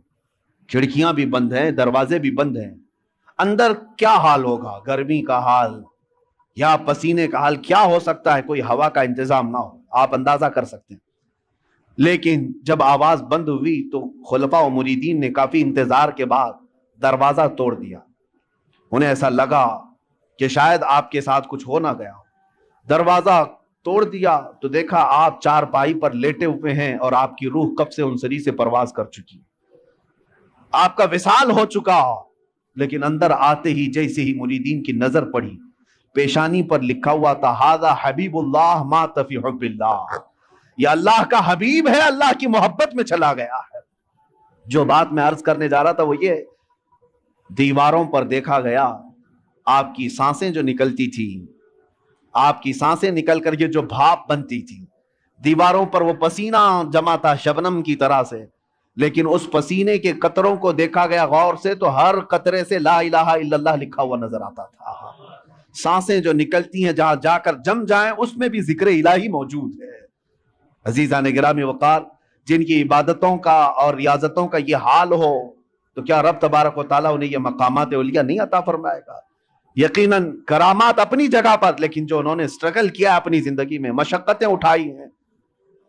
[SPEAKER 3] کھڑکیاں بھی بند ہیں, دروازے بھی بند ہیں, اندر کیا حال ہوگا؟ گرمی کا حال یا پسینے کا حال کیا ہو سکتا ہے؟ کوئی ہوا کا انتظام نہ ہو, آپ اندازہ کر سکتے ہیں. لیکن جب آواز بند ہوئی تو خلفاء و مریدین نے کافی انتظار کے بعد دروازہ توڑ دیا. انہیں ایسا لگا کہ شاید آپ کے ساتھ کچھ ہو نہ گیا. دروازہ توڑ دیا تو دیکھا آپ چارپائی پر لیٹے ہوئے ہیں, اور آپ کی روح کب سے انصری سے پرواز کر چکی, آپ کا وصال ہو چکا. لیکن اندر آتے ہی جیسے ہی مریدین کی نظر پڑی, پیشانی پر لکھا ہوا تھا ھذا حبیب اللہ مات فی حب اللہ, یہ اللہ کا حبیب ہے, اللہ کی محبت میں چلا گیا ہے. جو بات میں عرض کرنے جا رہا تھا وہ یہ, دیواروں پر دیکھا گیا آپ کی سانسیں جو نکلتی تھی, آپ کی سانسیں نکل کر یہ جو بھاپ بنتی تھی, دیواروں پر وہ پسینہ جمع تھا شبنم کی طرح سے, لیکن اس پسینے کے قطروں کو دیکھا گیا غور سے تو ہر قطرے سے لا الہ الا اللہ لکھا ہوا نظر آتا تھا. سانسیں جو نکلتی ہیں جہاں جا کر جم جائیں اس میں بھی ذکر الہی موجود ہے. عزیزان گرامی وقار, جن کی عبادتوں کا اور ریاضتوں کا یہ حال ہو تو کیا رب تبارک و تعالیٰ انہیں یہ مقامات اولیاء نہیں عطا فرمائے گا؟ یقیناً کرامات اپنی جگہ پر, لیکن جو انہوں نے اسٹرگل کیا اپنی زندگی میں, مشقتیں اٹھائی ہیں,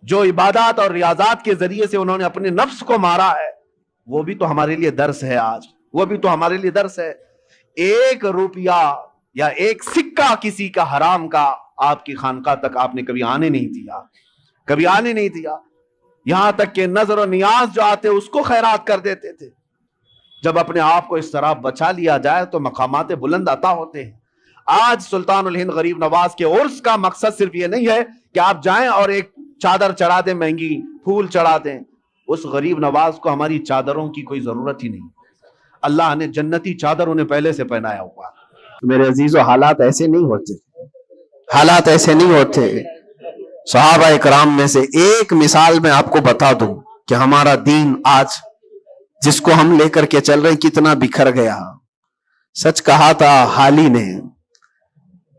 [SPEAKER 3] جو عبادات اور ریاضات کے ذریعے سے انہوں نے اپنے نفس کو مارا ہے, وہ بھی تو ہمارے لیے درس ہے. آج وہ بھی تو ہمارے لیے درس ہے. 1 روپیہ یا 1 سکہ کسی کا حرام کا آپ کی خانقاہ تک آپ نے کبھی آنے نہیں دیا, کبھی آنے نہیں دیا. یہاں تک کہ نظر و نیاز جو آتے اس کو خیرات کر دیتے تھے. جب اپنے آپ کو اس طرح بچا لیا جائے تو مقامات بلند عطا ہوتے ہیں. آج سلطان الہند غریب نواز کے عرس کا مقصد صرف یہ نہیں ہے کہ آپ جائیں اور ایک چادر چڑھا دیں, مہنگی پھول چڑھا دیں. اس غریب نواز کو ہماری چادروں کی کوئی ضرورت ہی نہیں, اللہ نے جنتی چادر انہیں پہلے سے پہنایا ہوا.
[SPEAKER 1] میرے عزیزو, حالات ایسے نہیں ہوتے, حالات ایسے نہیں ہوتے. صحابہ اکرام میں سے ایک مثال میں آپ کو بتا دوں کہ ہمارا دین آج جس کو ہم لے کر کے چل رہے کتنا بکھر گیا. سچ کہا تھا حالی نے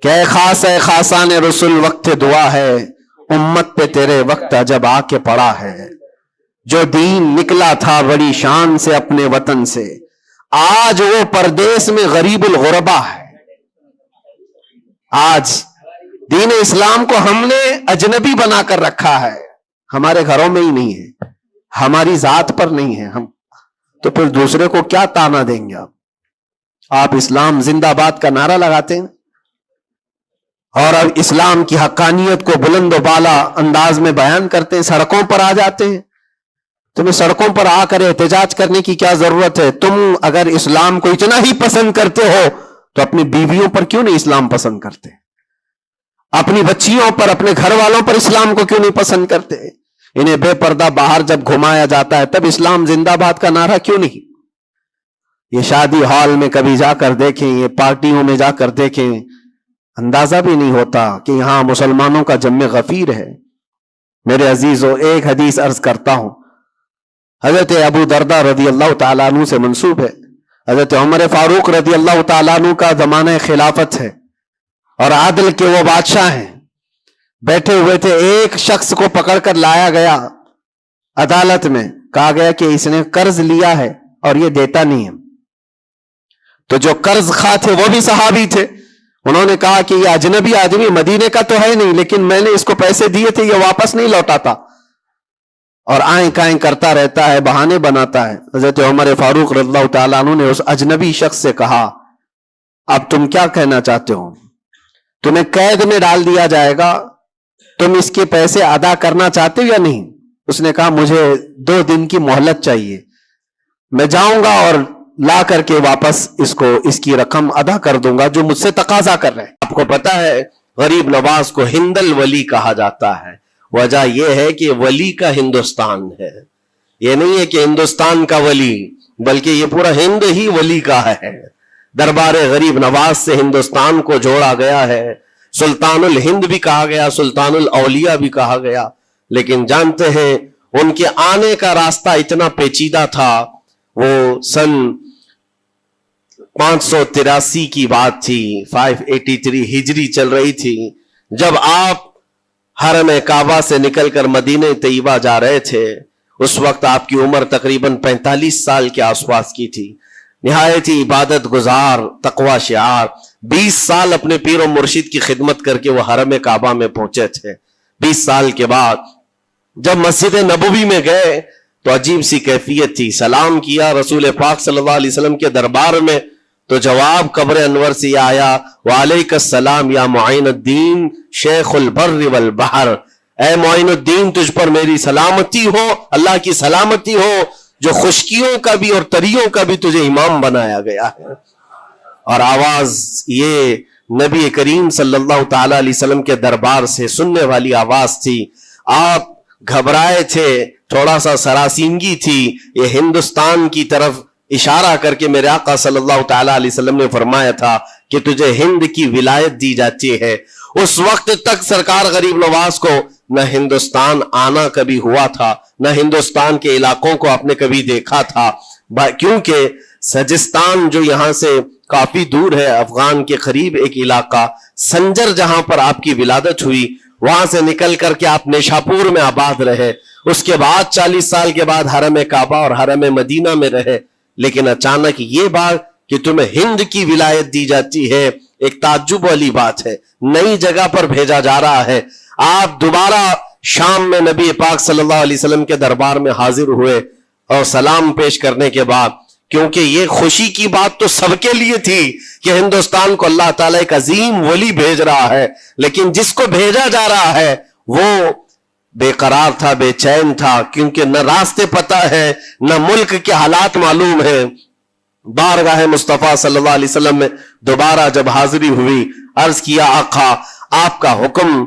[SPEAKER 1] کہ خاص ہے خاصان رسول وقت دعا ہے, امت پہ تیرے وقت عجب آ کے پڑا ہے. جو دین نکلا تھا بڑی شان سے اپنے وطن سے, آج وہ پردیس میں غریب الغربا ہے. آج دین اسلام کو ہم نے اجنبی بنا کر رکھا ہے, ہمارے گھروں میں ہی نہیں ہے, ہماری ذات پر نہیں ہے. ہم تو پھر دوسرے کو کیا تانا دیں گے؟ آپ اسلام زندہ باد کا نعرہ لگاتے ہیں اور اب اسلام کی حقانیت کو بلند و بالا انداز میں بیان کرتے ہیں, سڑکوں پر آ جاتے ہیں. تمہیں سڑکوں پر آ کر احتجاج کرنے کی کیا ضرورت ہے؟ تم اگر اسلام کو اتنا ہی پسند کرتے ہو تو اپنی بیویوں پر کیوں نہیں اسلام پسند کرتے؟ اپنی بچیوں پر, اپنے گھر والوں پر اسلام کو کیوں نہیں پسند کرتے؟ انہیں بے پردہ باہر جب گھمایا جاتا ہے تب اسلام زندہ باد کا نعرہ کیوں نہیں؟ یہ شادی ہال میں کبھی جا کر دیکھیں, یہ پارٹیوں میں جا کر دیکھیں, اندازہ بھی نہیں ہوتا کہ یہاں مسلمانوں کا جم غفیر ہے. میرے عزیزو, ایک حدیث عرض کرتا ہوں, حضرت ابو دردہ رضی اللہ تعالیٰ عنہ سے منسوب ہے.
[SPEAKER 2] حضرت عمر فاروق رضی اللہ تعالیٰ عنہ کا زمانہ خلافت ہے اور عادل کے وہ بادشاہ ہیں، بیٹھے ہوئے تھے، ایک شخص کو پکڑ کر لایا گیا عدالت میں، کہا گیا کہ اس نے قرض لیا ہے اور یہ دیتا نہیں ہے۔ تو جو قرض خواہ تھے وہ بھی صحابی تھے، انہوں نے کہا کہ یہ اجنبی آدمی مدینے کا تو ہے نہیں، لیکن میں نے اس کو پیسے دیے تھے، یہ واپس نہیں لوٹاتا اور آئیں کائیں کرتا رہتا ہے، بہانے بناتا ہے۔ حضرت عمر فاروق رضی اللہ تعالیٰ عنہ نے اس اجنبی شخص سے کہا اب تم کیا کہنا چاہتے ہو؟ تمہیں قید میں ڈال دیا جائے گا، تم اس کے پیسے ادا کرنا چاہتے ہو یا نہیں؟ اس نے کہا مجھے 2 دن کی مہلت چاہیے، میں جاؤں گا اور لا کر کے واپس اس کی رقم ادا کر دوں گا جو مجھ سے تقاضا کر رہے ہیں۔
[SPEAKER 4] آپ کو پتا ہے غریب نواز کو ہند الولی کہا جاتا ہے، وجہ یہ ہے کہ ولی کا ہندوستان ہے، یہ نہیں ہے کہ ہندوستان کا ولی، بلکہ یہ پورا ہند ہی ولی کا ہے۔ دربار غریب نواز سے ہندوستان کو جوڑا گیا ہے، سلطان الہند بھی کہا گیا، سلطان الاولیاء بھی کہا گیا، لیکن جانتے ہیں ان کے آنے کا راستہ اتنا پیچیدہ تھا۔ وہ سن 583 کی بات تھی، 583 ہجری چل رہی تھی، جب آپ حرم کعبہ سے نکل کر مدینہ طیبہ جا رہے تھے۔ اس وقت آپ کی عمر تقریباً 45 سال کے آس پاس کی تھی، نہایت ہی عبادت گزار، تقوی شعار، 20 سال اپنے پیر و مرشد کی خدمت کر کے وہ حرم کعبہ میں پہنچے تھے۔ 20 سال کے بعد جب مسجد نبوی میں گئے تو عجیب سی کیفیت تھی، سلام کیا رسول پاک صلی اللہ علیہ وسلم کے دربار میں، تو جواب قبر انور سے یہ آیا وعلیک السلام یا معین الدین شیخ البر والبحر، اے معین الدین تجھ پر میری سلامتی ہو، اللہ کی سلامتی ہو جو خشکیوں کا بھی اور تریوں کا بھی تجھے امام بنایا گیا ہے۔ اور آواز یہ نبی کریم صلی اللہ تعالی علیہ وسلم کے دربار سے سننے والی آواز تھی۔ آپ گھبرائے تھے، تھوڑا سا سراسیمگی تھی، یہ ہندوستان کی طرف اشارہ کر کے میرے آقا صلی اللہ تعالی علیہ وسلم نے فرمایا تھا کہ تجھے ہند کی ولایت دی جاتی ہے۔ اس وقت تک سرکار غریب نواز کو نہ ہندوستان آنا کبھی ہوا تھا، نہ ہندوستان کے علاقوں کو آپ نے کبھی دیکھا تھا، کیونکہ سجستان جو یہاں سے کافی دور ہے، افغان کے قریب ایک علاقہ سنجر جہاں پر آپ کی ولادت ہوئی، وہاں سے نکل کر کے آپ نیشاپور میں آباد رہے، اس کے بعد 40 سال کے بعد حرم کعبہ اور حرم مدینہ میں رہے۔ لیکن اچانک یہ بات کہ تمہیں ہند کی ولایت دی جاتی ہے، ایک تعجب والی بات ہے، نئی جگہ پر بھیجا جا رہا ہے۔ آپ دوبارہ شام میں نبی پاک صلی اللہ علیہ وسلم کے دربار میں حاضر ہوئے اور سلام پیش کرنے کے بعد، کیونکہ یہ خوشی کی بات تو سب کے لیے تھی کہ ہندوستان کو اللہ تعالیٰ ایک عظیم ولی بھیج رہا ہے، لیکن جس کو بھیجا جا رہا ہے وہ بے قرار تھا، بے چین تھا، کیونکہ نہ راستے پتہ ہے، نہ ملک کے حالات معلوم ہے۔ بارگاہ مصطفیٰ صلی اللہ علیہ وسلم میں دوبارہ جب حاضری ہوئی، عرض کیا آقا آپ کا حکم،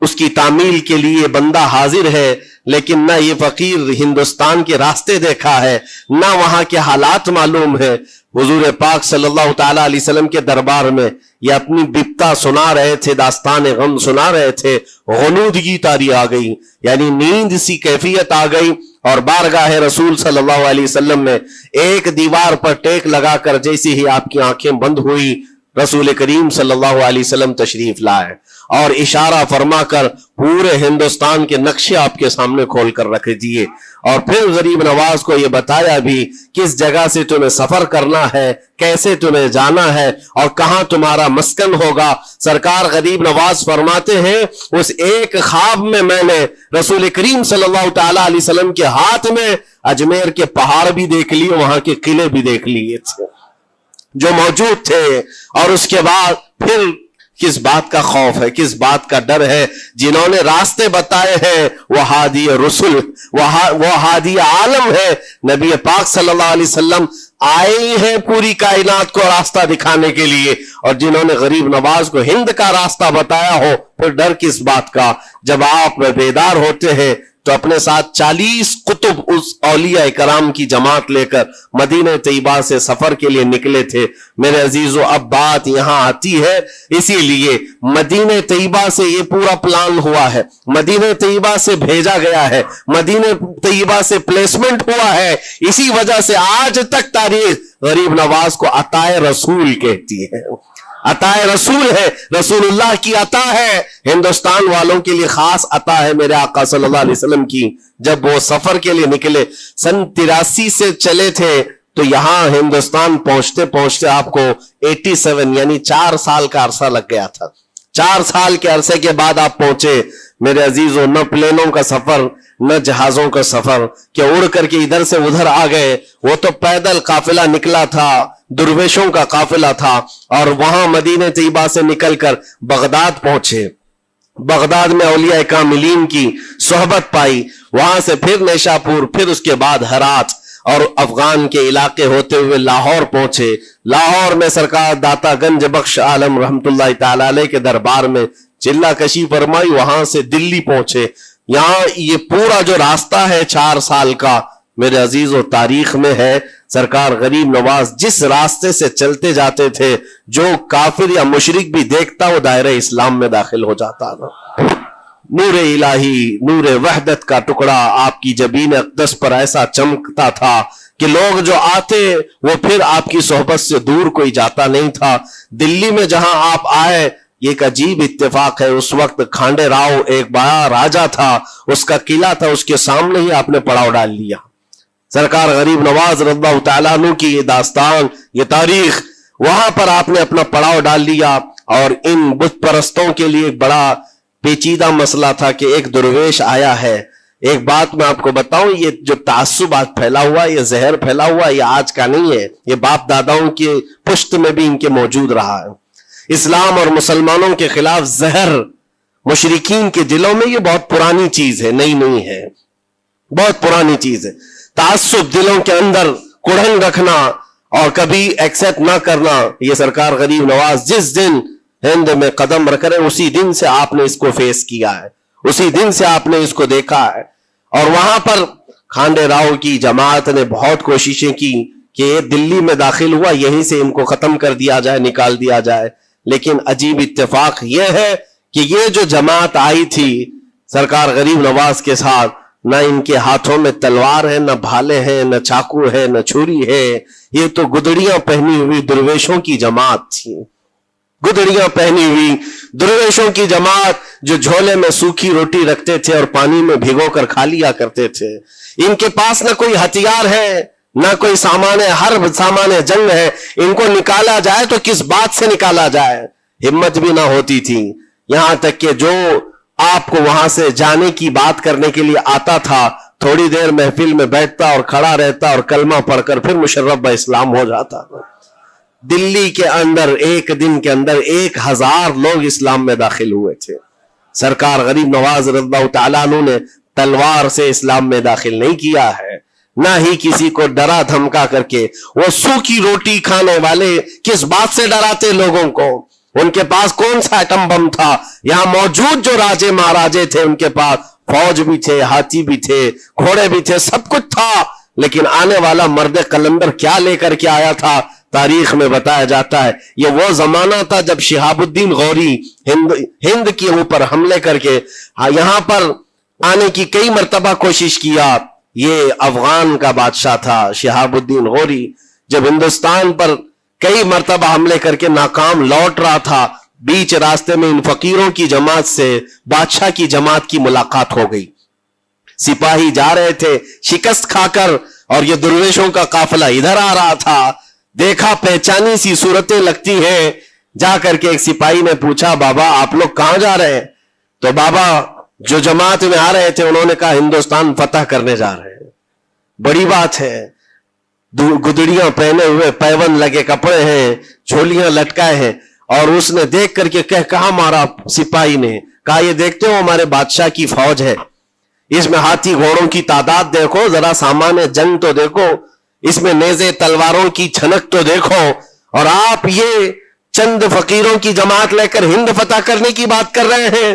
[SPEAKER 4] اس کی تعمیل کے لیے بندہ حاضر ہے، لیکن نہ یہ فقیر ہندوستان کے راستے دیکھا ہے، نہ وہاں کے حالات معلوم ہے۔ حضور پاک صلی اللہ تعالی علیہ وسلم کے دربار میں یہ اپنی بپتا سنا رہے تھے، داستان غم سنا رہے تھے، غنودگی طاری آ گئی، یعنی نیند سی کیفیت آ گئی، اور بارگاہ رسول صلی اللہ علیہ وسلم میں ایک دیوار پر ٹیک لگا کر جیسے ہی آپ کی آنکھیں بند ہوئی، رسول کریم صلی اللہ علیہ وسلم تشریف لائے اور اشارہ فرما کر پورے ہندوستان کے نقشے آپ کے سامنے کھول کر رکھ دیے، اور پھر غریب نواز کو یہ بتایا بھی کس جگہ سے تمہیں سفر کرنا ہے، کیسے تمہیں جانا ہے اور کہاں تمہارا مسکن ہوگا۔ سرکار غریب نواز فرماتے ہیں اس ایک خواب میں میں نے رسول کریم صلی اللہ تعالی علیہ وسلم کے ہاتھ میں اجمیر کے پہاڑ بھی دیکھ لیے، وہاں کے قلعے بھی دیکھ لیے تھے جو موجود تھے، اور اس کے بعد پھر کس بات کا خوف ہے، کس بات کا ڈر ہے؟ جنہوں نے راستے بتائے ہیں وہ ہادی رسول، وہ ہادی عالم ہے، نبی پاک صلی اللہ علیہ وسلم آئے ہیں پوری کائنات کو راستہ دکھانے کے لیے، اور جنہوں نے غریب نواز کو ہند کا راستہ بتایا ہو، پھر ڈر کس بات کا؟ جب آپ بیدار ہوتے ہیں تو اپنے ساتھ 40 قطب اس اولیاء کرام کی جماعت لے کر مدینہ طیبہ سے سفر کے لیے نکلے تھے. میرے عزیزو اب بات یہاں آتی ہے, اسی لیے مدینہ طیبہ سے یہ پورا پلان ہوا ہے, مدینہ طیبہ سے بھیجا گیا ہے, مدینہ طیبہ سے پلیسمنٹ ہوا ہے. اسی وجہ سے آج تک تاریخ غریب نواز کو عطائے رسول کہتی ہے. عطائے رسول ہے, رسول اللہ کی عطا ہے, ہندوستان والوں کے لیے خاص عطا ہے میرے آقا صلی اللہ علیہ وسلم کی. جب وہ سفر کے لیے نکلے سن 83 سے چلے تھے تو یہاں ہندوستان پہنچتے پہنچتے آپ کو 87 یعنی 4 سال کا عرصہ لگ گیا تھا. 4 سال کے عرصے کے بعد آپ پہنچے میرے عزیزوں. نہ پلینوں کا سفر نہ جہازوں کا سفر کہ اڑ کر کے ادھر سے ادھر آ گئے, وہ تو پیدل قافلہ نکلا تھا, درویشوں کا قافلہ تھا, اور وہاں مدینہ طیبہ سے نکل کر بغداد پہنچے. بغداد میں اولیاء کاملین کی صحبت پائی, وہاں سے پھر نیشاپور, پھر اس کے بعد ہرات, اور افغان کے علاقے ہوتے ہوئے لاہور پہنچے. لاہور میں سرکار داتا گنج بخش عالم رحمت اللہ تعالی علیہ کے دربار میں چلہ کشی فرمائی, وہاں سے دلی پہنچے. یہاں یہ پورا جو راستہ ہے 4 سال کا میرے عزیز و تاریخ میں ہے. سرکار غریب نواز جس راستے سے چلتے جاتے تھے جو کافر یا مشرک بھی دیکھتا وہ دائرہ اسلام میں داخل ہو جاتا نا. نور الہی, نور وحدت کا ٹکڑا آپ کی جبین اقدس پر ایسا چمکتا تھا کہ لوگ جو آتے وہ پھر آپ کی صحبت سے دور کوئی جاتا نہیں تھا. دلی میں جہاں آپ آئے یہ ایک عجیب اتفاق ہے, اس وقت کھانڈے راؤ ایک بڑا راجا تھا, اس کا قلعہ تھا, اس کے سامنے ہی آپ نے پڑاؤ ڈال لیا. سرکار غریب نواز رضی اللہ تعالیٰ عنہ کی یہ داستان, یہ تاریخ, وہاں پر آپ نے اپنا پڑاؤ ڈال لیا. اور ان بت پرستوں کے لیے ایک بڑا پیچیدہ مسئلہ تھا کہ ایک درویش آیا ہے. ایک بات میں آپ کو بتاؤں, یہ جو تعصب آج پھیلا ہوا, یہ زہر پھیلا ہوا, یہ آج کا نہیں ہے, یہ باپ داداؤں کے پشت میں بھی ان کے موجود رہا ہے. اسلام اور مسلمانوں کے خلاف زہر مشرکین کے دلوں میں یہ بہت پرانی چیز ہے, نئی نہیں ہے, بہت پرانی چیز ہے. تعصب دلوں کے اندر کڑھن رکھنا اور کبھی ایکسپٹ نہ کرنا, یہ سرکار غریب نواز جس دن ہند میں قدم رکھ رہے اسی دن سے آپ نے اس کو فیس کیا ہے, اسی دن سے آپ نے اس کو دیکھا ہے. اور وہاں پر کھانڈے راؤ کی جماعت نے بہت کوششیں کی کہ یہ دلی میں داخل ہوا, یہیں سے ان کو ختم کر دیا جائے, نکال دیا جائے. لیکن عجیب اتفاق یہ ہے کہ یہ جو جماعت آئی تھی سرکار غریب نواز کے ساتھ, نہ ان کے ہاتھوں میں تلوار ہے, نہ بھالے ہیں, نہ چاقو ہے, نہ چھری ہے, یہ تو گدڑیاں پہنی ہوئی درویشوں کی جماعت تھی. گدڑیاں پہنی ہوئی درویشوں کی جماعت جو جھولے میں سوکھی روٹی رکھتے تھے اور پانی میں بھگو کر کھا لیا کرتے تھے. ان کے پاس نہ کوئی ہتھیار ہے, نہ کوئی سامان ہے, ہر سامان جنگ ہے. ان کو نکالا جائے تو کس بات سے نکالا جائے, ہمت بھی نہ ہوتی تھی. یہاں تک کہ جو آپ کو وہاں سے جانے کی بات کرنے کے لیے آتا تھا, تھوڑی دیر محفل میں بیٹھتا اور کھڑا رہتا اور کلمہ پڑھ کر پھر مشرف با اسلام ہو جاتا. دلی کے اندر ایک دن کے اندر 1000 لوگ اسلام میں داخل ہوئے تھے. سرکار غریب نواز رضی اللہ تعالیٰ عنہ نے تلوار سے اسلام میں داخل نہیں کیا ہے, نہ ہی کسی کو ڈرا دھمکا کر کے. وہ سوکھی روٹی کھانے والے کس بات سے ڈراتے لوگوں کو؟ ان کے پاس کون سا ایٹم بم تھا؟ یہاں موجود جو راجے مہاراجے تھے ان کے پاس فوج بھی تھے, ہاتھی بھی تھے, گھوڑے بھی تھے, سب کچھ تھا. لیکن آنے والا مرد قلندر کیا لے کر کے آیا تھا تاریخ میں بتایا جاتا ہے. یہ وہ زمانہ تھا جب شہاب الدین غوری ہند کے اوپر حملے کر کے یہاں پر آنے کی کئی مرتبہ کوشش کیا. یہ افغان کا بادشاہ تھا شہاب الدین غوری, جب ہندوستان پر کئی مرتبہ حملے کر کے ناکام لوٹ رہا تھا, بیچ راستے میں ان فقیروں کی جماعت سے بادشاہ کی جماعت کی ملاقات ہو گئی. سپاہی جا رہے تھے شکست کھا کر اور یہ درویشوں کا قافلہ ادھر آ رہا تھا. دیکھا پہچانی سی صورتیں لگتی ہیں, جا کر کے ایک سپاہی نے پوچھا بابا آپ لوگ کہاں جا رہے ہیں؟ تو بابا جو جماعت میں آ رہے تھے انہوں نے کہا ہندوستان فتح کرنے جا رہے ہیں. بڑی بات ہے, گدڑیاں پہنے ہوئے, پیون لگے کپڑے ہیں, جھولیاں لٹکائے ہیں. اور اس نے دیکھ کر کے کہا مارا سپاہی نے, کہا یہ دیکھتے ہو ہمارے بادشاہ کی فوج ہے, اس میں ہاتھی گھوڑوں کی تعداد دیکھو, ذرا سامان جنگ تو دیکھو, اس میں نیزے تلواروں کی چھنک تو دیکھو, اور آپ یہ چند فقیروں کی جماعت لے کر ہند فتح کرنے کی بات کر رہے ہیں.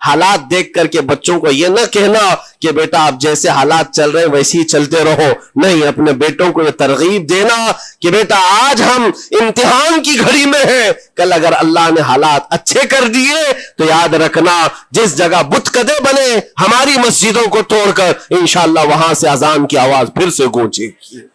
[SPEAKER 4] حالات دیکھ کر کے بچوں کو یہ نہ کہنا کہ بیٹا آپ جیسے حالات چل رہے ہیں ویسے ہی چلتے رہو، نہیں، اپنے بیٹوں کو یہ ترغیب دینا کہ بیٹا آج ہم امتحان کی گھڑی میں ہیں، کل اگر اللہ نے حالات اچھے کر دیے تو یاد رکھنا جس جگہ بت کدے بنے ہماری مسجدوں کو توڑ کر انشاءاللہ وہاں سے اذان کی آواز پھر سے گونجے گی،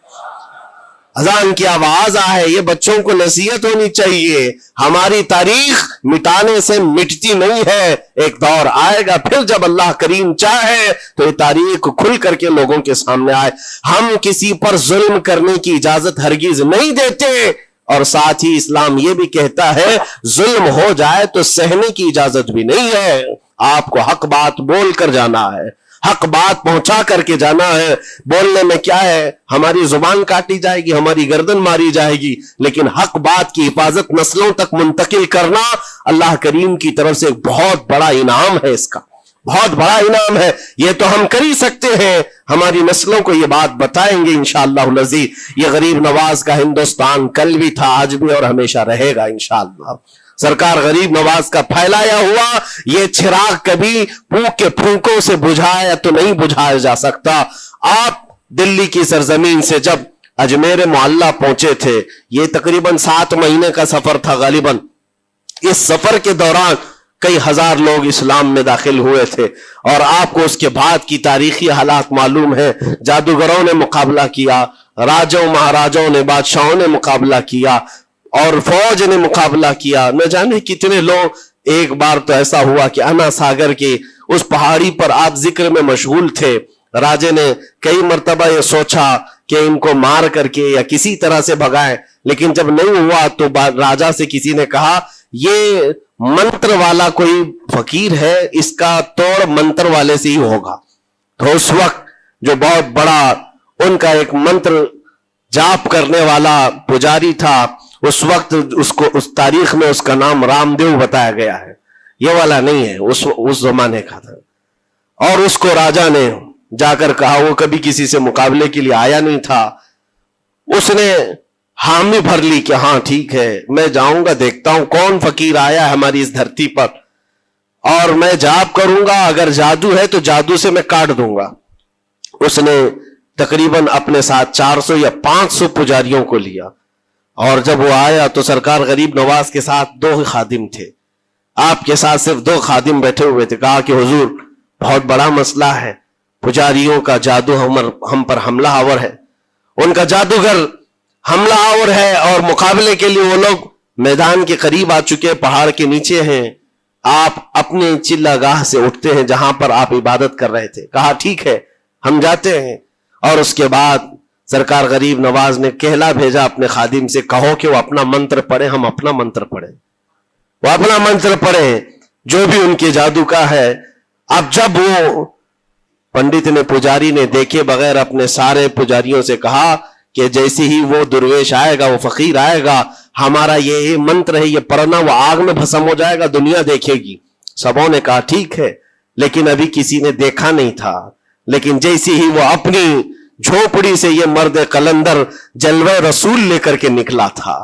[SPEAKER 4] اذان کی آواز آئے۔ یہ بچوں کو نصیحت ہونی چاہیے، ہماری تاریخ مٹانے سے مٹتی نہیں ہے، ایک دور آئے گا پھر جب اللہ کریم چاہے تو یہ تاریخ کھل کر کے لوگوں کے سامنے آئے۔ ہم کسی پر ظلم کرنے کی اجازت ہرگز نہیں دیتے، اور ساتھ ہی اسلام یہ بھی کہتا ہے ظلم ہو جائے تو سہنے کی اجازت بھی نہیں ہے، آپ کو حق بات بول کر جانا ہے، حق بات پہنچا کر کے جانا ہے۔ بولنے میں کیا ہے، ہماری زبان کاٹی جائے گی، ہماری گردن ماری جائے گی، لیکن حق بات کی حفاظت نسلوں تک منتقل کرنا اللہ کریم کی طرف سے ایک بہت بڑا انعام ہے، اس کا بہت بڑا انعام ہے۔ یہ تو ہم کر ہی سکتے ہیں، ہماری نسلوں کو یہ بات بتائیں گے انشاءاللہ العزیز۔ یہ غریب نواز کا ہندوستان کل بھی تھا، آج بھی، اور ہمیشہ رہے گا انشاءاللہ۔ سرکار غریب نواز کا پھیلایا ہوا یہ چراغ کبھی پھونک کے پھونکوں سے بجھایا تو نہیں بجھایا جا سکتا۔ آپ دلی کی سرزمین سے جب اجمیر معلیٰ پہنچے تھے، یہ تقریباً 7 مہینے کا سفر تھا غالباً، اس سفر کے دوران کئی ہزار لوگ اسلام میں داخل ہوئے تھے، اور آپ کو اس کے بعد کی تاریخی حالات معلوم ہے۔ جادوگروں نے مقابلہ کیا، راجوں مہاراجوں نے، بادشاہوں نے مقابلہ کیا، اور فوج نے مقابلہ کیا، نہ جانے کتنے لوگ۔ ایک بار تو ایسا ہوا کہ انا ساگر کی اس پہاڑی پر آپ ذکر میں مشغول تھے، راجے نے کئی مرتبہ یہ سوچا کہ ان کو مار کر کے یا کسی طرح سے بھگائیں، لیکن جب نہیں ہوا تو راجا سے کسی نے کہا یہ منتر والا کوئی فقیر ہے، اس کا توڑ منتر والے سے ہی ہوگا۔ تو اس وقت جو بہت بڑا ان کا ایک منتر جاپ کرنے والا پجاری تھا، اس وقت اس تاریخ میں اس کا نام رام دیو بتایا گیا ہے، یہ والا نہیں ہے، اس زمانے کا تھا۔ اور اس کو راجا نے جا کر کہا، وہ کبھی کسی سے مقابلے کے لیے آیا نہیں تھا، اس نے حامی بھر لی کہ ہاں ٹھیک ہے، میں جاؤں گا، دیکھتا ہوں کون فقیر آیا ہے ہماری اس دھرتی پر، اور میں جاپ کروں گا، اگر جادو ہے تو جادو سے میں کاٹ دوں گا۔ اس نے تقریباً اپنے ساتھ 400 یا 500 پجاریوں کو لیا، اور جب وہ آیا تو سرکار غریب نواز کے ساتھ 2 خادم تھے، آپ کے ساتھ صرف 2 خادم بیٹھے ہوئے تھے۔ کہا کہ حضور بہت بڑا مسئلہ ہے، پجاریوں کا جادو ہم پر حملہ آور ہے، ان کا جادوگر حملہ آور ہے، اور مقابلے کے لیے وہ لوگ میدان کے قریب آ چکے، پہاڑ کے نیچے ہیں، آپ اپنے چلہ گاہ سے اٹھتے ہیں جہاں پر آپ عبادت کر رہے تھے۔ کہا ٹھیک ہے ہم جاتے ہیں، اور اس کے بعد سرکار غریب نواز نے کہلا بھیجا اپنے خادم سے، کہو کہ وہ اپنا منتر پڑھیں، ہم اپنا منتر پڑھیں، وہ اپنا منتر پڑھیں جو بھی ان کے جادو کا ہے۔ اب جب وہ پنڈت نے، پجاری نے دیکھے بغیر اپنے سارے پجاریوں سے کہا کہ جیسے ہی وہ درویش آئے گا، وہ فقیر آئے گا، ہمارا یہ منتر ہے، یہ پڑھنا، وہ آگ میں بھسم ہو جائے گا، دنیا دیکھے گی۔ سبوں نے کہا ٹھیک ہے، لیکن ابھی کسی نے دیکھا نہیں تھا، لیکن جیسے ہی وہ اپنی جھوپڑی سے یہ مرد قلندر جلوہ رسول لے کر کے نکلا تھا،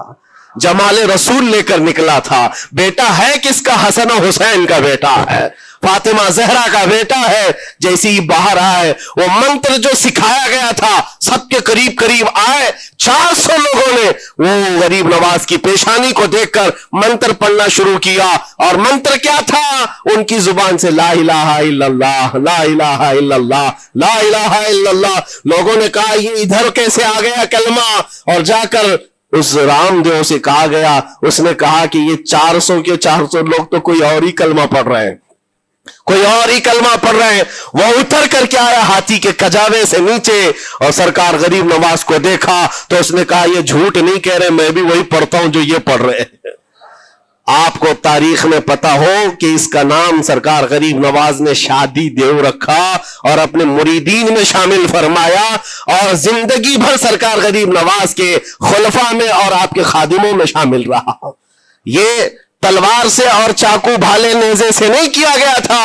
[SPEAKER 4] جمال رسول لے کر نکلا تھا، بیٹا ہے کس کا؟ حسن و حسین کا بیٹا ہے، فاطمہ زہرا کا بیٹا ہے۔ جیسے ہی باہر آئے، وہ منتر جو سکھایا گیا تھا سب کے قریب قریب آئے، 400 لوگوں نے وہ غریب نواز کی پیشانی کو دیکھ کر منتر پڑھنا شروع کیا، اور منتر کیا تھا؟ ان کی زبان سے لا الہ الا اللہ، لا الہ الا اللہ، لا الہ الا اللہ۔ لوگوں نے کہا یہ ادھر کیسے آ گیا کلمہ؟ اور جا کر اس رام دیو سے کہا گیا، اس نے کہا کہ یہ 400 کے 400 لوگ تو کوئی اور ہی کلمہ پڑھ رہے ہیں، کوئی اور ہی کلمہ پڑھ رہے ہیں۔ وہ اتر کر کے آیا ہاتھی کے کجاوے سے نیچے، اور سرکار غریب نواز کو دیکھا تو اس نے کہا یہ جھوٹ نہیں کہہ رہے، میں بھی وہی پڑھتا ہوں جو یہ پڑھ رہے ہیں۔ آپ کو تاریخ میں پتا ہو کہ اس کا نام سرکار غریب نواز نے شادی دیو رکھا اور اپنے مریدین میں شامل فرمایا، اور زندگی بھر سرکار غریب نواز کے خلفاء میں اور آپ کے خادموں میں شامل رہا۔ یہ تلوار سے اور چاقو بھالے نیزے سے نہیں کیا گیا تھا،